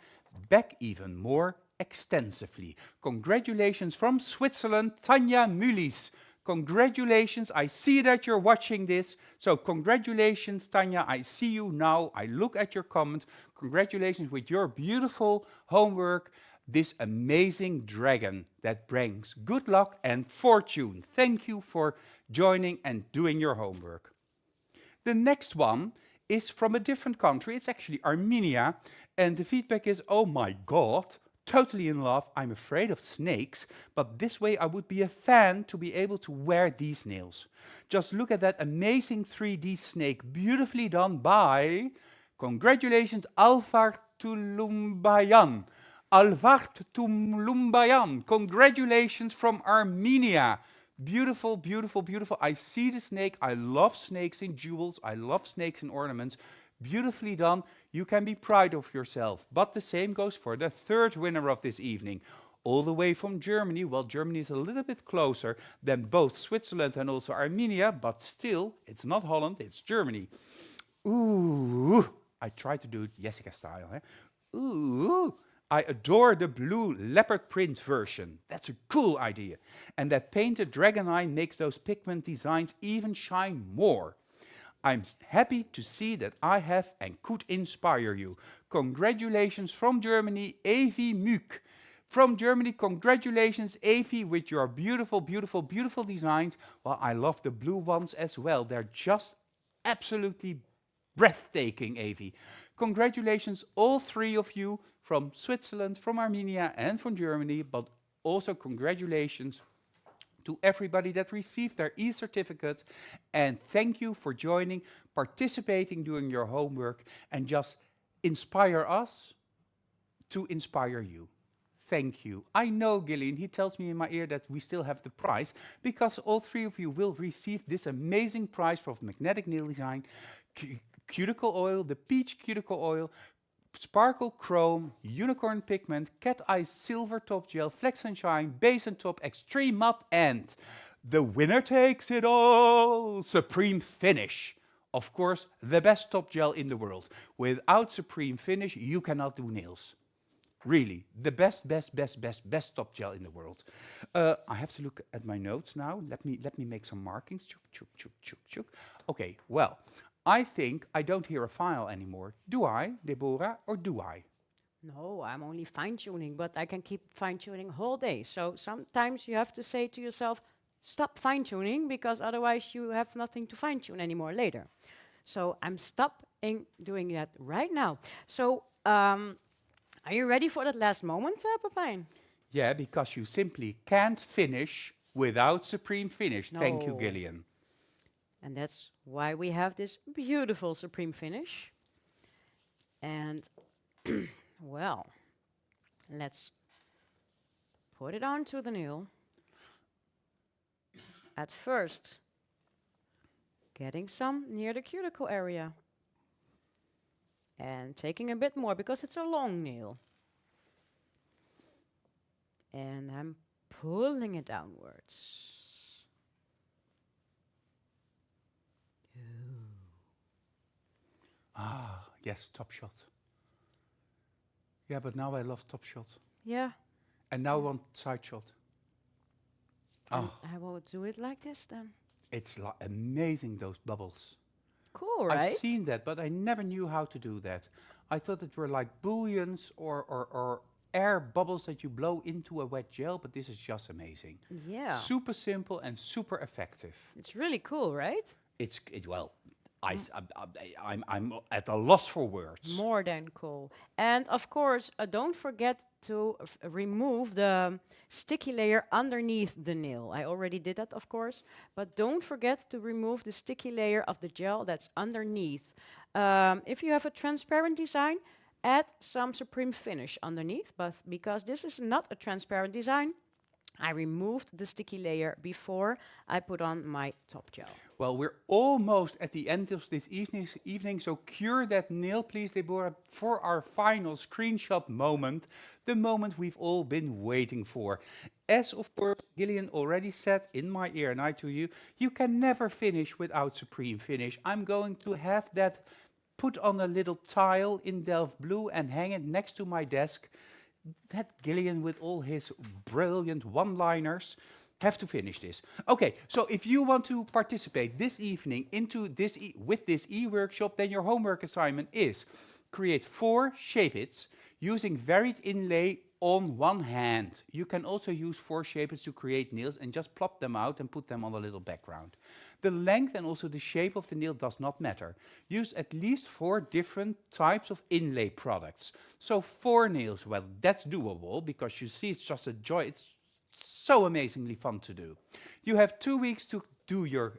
back even more extensively. Congratulations from Switzerland, Tanja Mulis. Congratulations, I see that you're watching this. So congratulations, Tanja, I see you now. I look at your comment. Congratulations with your beautiful homework. This amazing dragon that brings good luck and fortune. Thank you for joining and doing your homework. The next one is from a different country. It's actually Armenia. And the feedback is, oh my God, totally in love. I'm afraid of snakes, but this way I would be a fan to be able to wear these nails. Just look at that amazing 3D snake, beautifully done by, congratulations, Alvar Tulumbayan. Alvart Tulumbayan. Congratulations from Armenia. Beautiful, beautiful, beautiful. I see the snake. I love snakes in jewels. I love snakes in ornaments. Beautifully done. You can be proud of yourself. But the same goes for the third winner of this evening. All the way from Germany. Well, Germany is a little bit closer than both Switzerland and also Armenia, but still, it's not Holland, it's Germany. Ooh, I try to do it Jessica style. Ooh, I adore the blue leopard print version. That's a cool idea. And that painted dragon eye makes those pigment designs even shine more. I'm happy to see that I have and could inspire you. Congratulations from Germany, Avi Mück. From Germany, congratulations, Avi, with your beautiful, beautiful, beautiful designs. Well, I love the blue ones as well. They're just absolutely breathtaking, Avi. Congratulations, all three of you, from Switzerland, from Armenia, and from Germany, but also congratulations to everybody that received their e-certificate, and thank you for joining, participating, doing your homework, and just inspire us to inspire you. Thank you. I know, Gillian, he tells me in my ear that we still have the prize, because all three of you will receive this amazing prize from Magnetic Nail Design, cuticle oil, the peach cuticle oil, sparkle chrome, unicorn pigment, cat eye silver top gel, flex and shine, base and top, extreme matte, and the winner takes it all, Supreme Finish. Of course, the best top gel in the world. Without Supreme Finish, you cannot do nails. Really, the best top gel in the world. I have to look at my notes now. Let me make some markings. Chuk, chuk, chuk, chuk, chuk. Okay, well, I think I don't hear a file anymore. Do I, Deborah, or do I? No, I'm only fine-tuning, but I can keep fine-tuning whole day. So sometimes you have to say to yourself, stop fine-tuning, because otherwise you have nothing to fine-tune anymore later. So I'm stopping doing that right now. So are you ready for that last moment, Pepijn? Yeah, because you simply can't finish without Supreme Finish. No. Thank you, Gillian. And that's why we have this beautiful Supreme Finish. And, well, let's put it onto the nail. At first, getting some near the cuticle area. And taking a bit more, because it's a long nail. And I'm pulling it downwards. Ah, yes, top shot. Yeah, but now I love top shot. Yeah. And now I want side shot. Oh. I will do it like this then. It's amazing, those bubbles. Cool, right? I've seen that, but I never knew how to do that. I thought it were like bouillons or air bubbles that you blow into a wet gel, but this is just amazing. Yeah. Super simple and super effective. It's really cool, right? I'm at a loss for words. More than cool. And of course, don't forget to remove the sticky layer underneath the nail. I already did that, of course, but don't forget to remove the sticky layer of the gel that's underneath. If you have a transparent design, add some Supreme Finish underneath, but because this is not a transparent design, I removed the sticky layer before I put on my top gel. Well, we're almost at the end of this evening, so cure that nail, please, Deborah, for our final screenshot moment, the moment we've all been waiting for. As, of course, Gillian already said in my ear and I to you, you can never finish without Supreme Finish. I'm going to have that put on a little tile in Delft blue and hang it next to my desk. That Gillian with all his brilliant one-liners. Have to finish this. Okay, so if you want to participate this evening into this with this e-workshop, then your homework assignment is create 4 shape-its using varied inlay on one hand. You can also use 4 shape-its to create nails and just plop them out and put them on a little background. The length and also the shape of the nail does not matter. Use at least 4 different types of inlay products. So 4 nails, well, that's doable because you see it's just a joy. It's so amazingly fun to do. You have 2 weeks to do your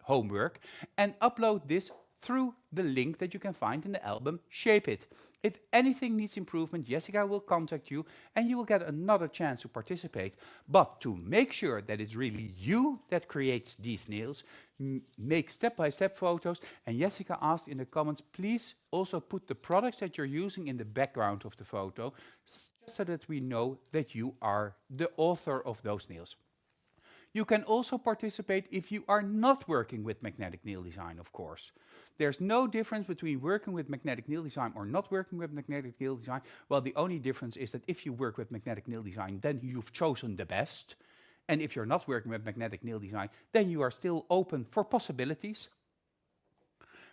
homework and upload this through the link that you can find in the album Shape It. If anything needs improvement, Jessica will contact you and you will get another chance to participate. But to make sure that it's really you that creates these nails, make step-by-step photos. And Jessica asked in the comments, please also put the products that you're using in the background of the photo, so that we know that you are the author of those nails. You can also participate if you are not working with magnetic nail design, of course. There's no difference between working with magnetic nail design or not working with magnetic nail design. Well, the only difference is that if you work with magnetic nail design, then you've chosen the best. And if you're not working with magnetic nail design, then you are still open for possibilities.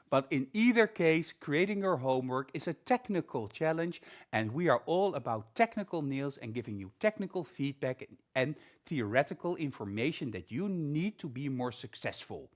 But in either case, creating your homework is a technical challenge, and we are all about technical nails and giving you technical feedback and theoretical information that you need to be more successful,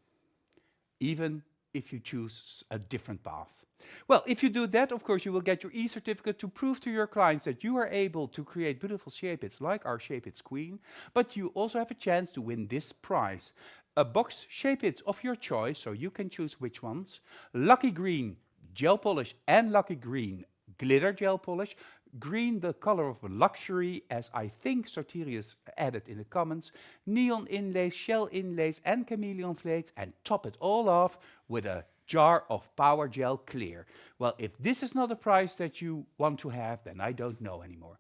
even if you choose a different path. Well, if you do that, of course, you will get your e-certificate to prove to your clients that you are able to create beautiful shape-its like our Shape-Its Queen, but you also have a chance to win this prize. A box shape-its of your choice, so you can choose which ones. Lucky green gel polish and lucky green glitter gel polish. Green, the color of luxury, as I think Soterius added in the comments. Neon inlays, shell inlays and chameleon flakes, and top it all off with a jar of power gel clear. Well, if this is not a prize that you want to have, then I don't know anymore.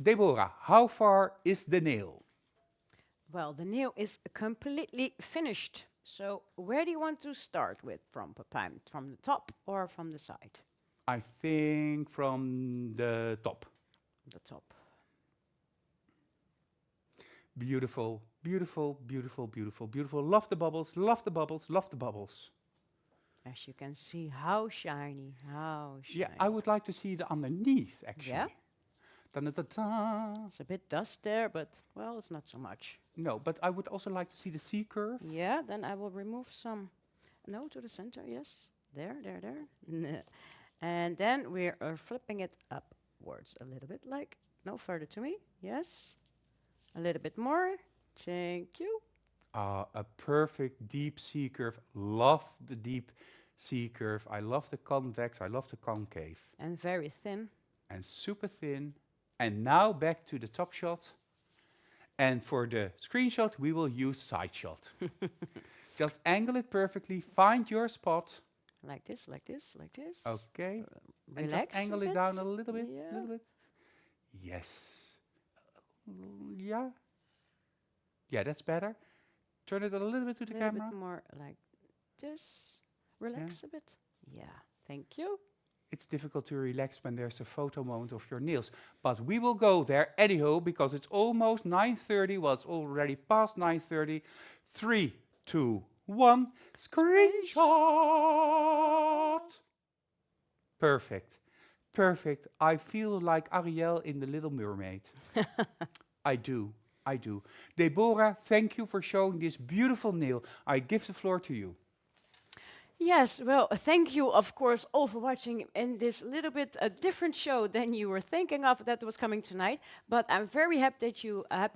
Deborah, how far is the nail? Well, the nail is completely finished. So where do you want to start with from, Pepijn? From the top or from the side? I think from the top. The top. Beautiful, beautiful, beautiful, beautiful, beautiful. Love the bubbles, love the bubbles, love the bubbles. As you can see, how shiny, how shiny. Yeah, I would like to see the underneath, actually. Yeah? Da-da-da-da. It's a bit dust there, but, well, it's not so much. No, but I would also like to see the C curve. Yeah, then I will remove some. No, to the center, yes. There, there, there. And then we are flipping it upwards a little bit, like, no, further to me. Yes. A little bit more. Thank you. A perfect deep C curve. Love the deep C curve. I love the convex. I love the concave. And very thin. And super thin. And now back to the top shot. And for the screenshot, we will use side shot. Just angle it perfectly. Find your spot. Like this, like this, like this. Okay. And Relax just angle a it bit. down a little bit. Yeah. Little bit. Yes. Yeah. Yeah, that's better. Turn it a little bit to the A little camera. bit more like this. Relax a bit. Yeah, thank you. It's difficult to relax when there's a photo moment of your nails. But we will go there anyhow, because it's almost 9:30. Well, it's already past 9:30. 3, 2, 1. Screenshot! Perfect. Perfect. I feel like Ariel in The Little Mermaid. I do. I do. Deborah, thank you for showing this beautiful nail. I give the floor to you. Yes, well, thank you, of course, all for watching in this little bit a different show than you were thinking of that was coming tonight. But I'm very happy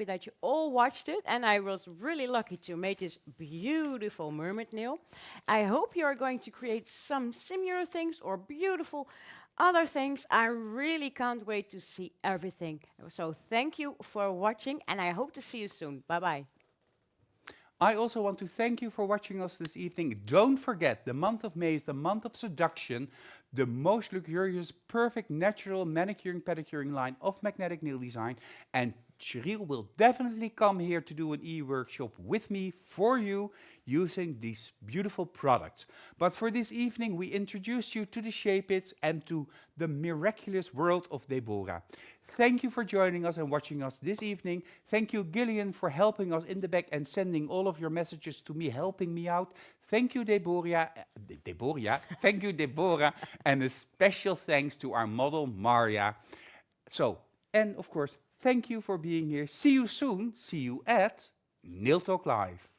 that you all watched it, and I was really lucky to make this beautiful mermaid nail. I hope you are going to create some similar things or beautiful other things. I really can't wait to see everything. So thank you for watching, and I hope to see you soon. Bye-bye. I also want to thank you for watching us this evening. Don't forget, the month of May is the month of seduction, the most luxurious, perfect, natural manicuring, pedicuring line of magnetic nail design. And Cheryl will definitely come here to do an e-workshop with me for you using these beautiful products. But for this evening, we introduced you to the Shape-Its and to the miraculous world of Deborah. Thank you for joining us and watching us this evening. Thank you, Gillian, for helping us in the back and sending all of your messages to me, helping me out. Thank you, Deborah. Thank you, Deborah. And a special thanks to our model, Maria. So, and of course, thank you for being here. See you soon. See you at Nail Talk Live.